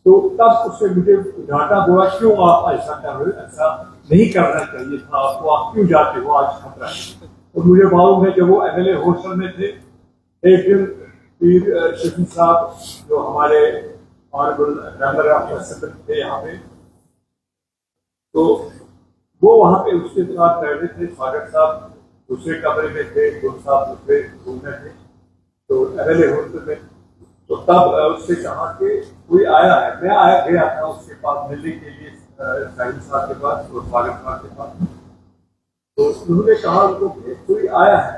तो तब उससे मुझे डांटा हुआ, क्यों आप ऐसा कर रहे हो, ऐसा नहीं करना चाहिए था आपको, आप क्यों जाते हो, आज खतरा है। और मुझे मालूम है जब वो MLA हॉस्टल में थे, एक दिन पीर शफी साहब जो हमारे ऑनरेबल मेंबर ऑफ असेंबली थे यहाँ पे, तो वो वहाँ पे उसके साथ बैठे थे। स्वागत साहब दूसरे कमरे में थे, गुल साहब दूसरे रूम में थे, तो MLA हॉस्टल में। तो तब उससे कहा कि कोई आया है, मैं गया था उसके पास मिलने के लिए, शाहिद साहब के पास और स्वागत साहब के पास। तो उन्होंने कहा उनको कि कोई आया है,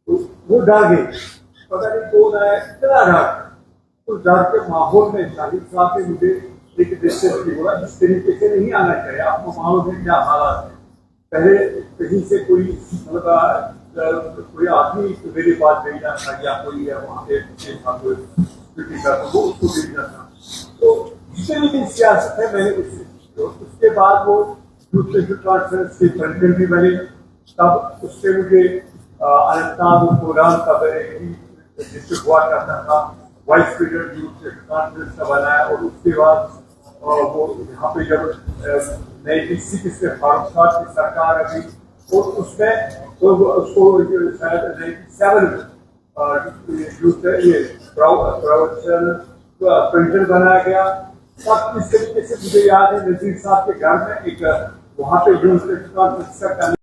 तो वो डर गए, पता नहीं कौन आया, इतना डर। उस डर के माहौल में शाहिद साहब ने मुझे एक डिस्टेंस की बोला, इस तरीके से नहीं आना चाहिए, आपको मालूम है क्या हालात है। पहले कहीं से कोई मतलब कोई आदमी मेरे पास भेजना था या कोई वहाँ पे वो उसको भेजना था। तो इस तरीके की सियासत है। मैंने उसके बाद वो यूथ कॉन्फ्रेंस के प्रेसिडेंट भी बने, तब उससे मुझे अनंतनाग और कोलान का डिस्ट्रिक्ट हुआ करता था, वाइस प्रेसिडेंट यूथ कॉन्फ्रेंस का बनाया। और उसके बाद वो यहाँ पे जब 1996 में फारूक साहब की सरकार अभी, और उसमें तो उसको शायद 97 में पेंशन बनाया गया। तब इस तरीके से मुझे याद है नजीर साहब के घर में एक वहाँ पे यूथ कॉन्फ्रेंस का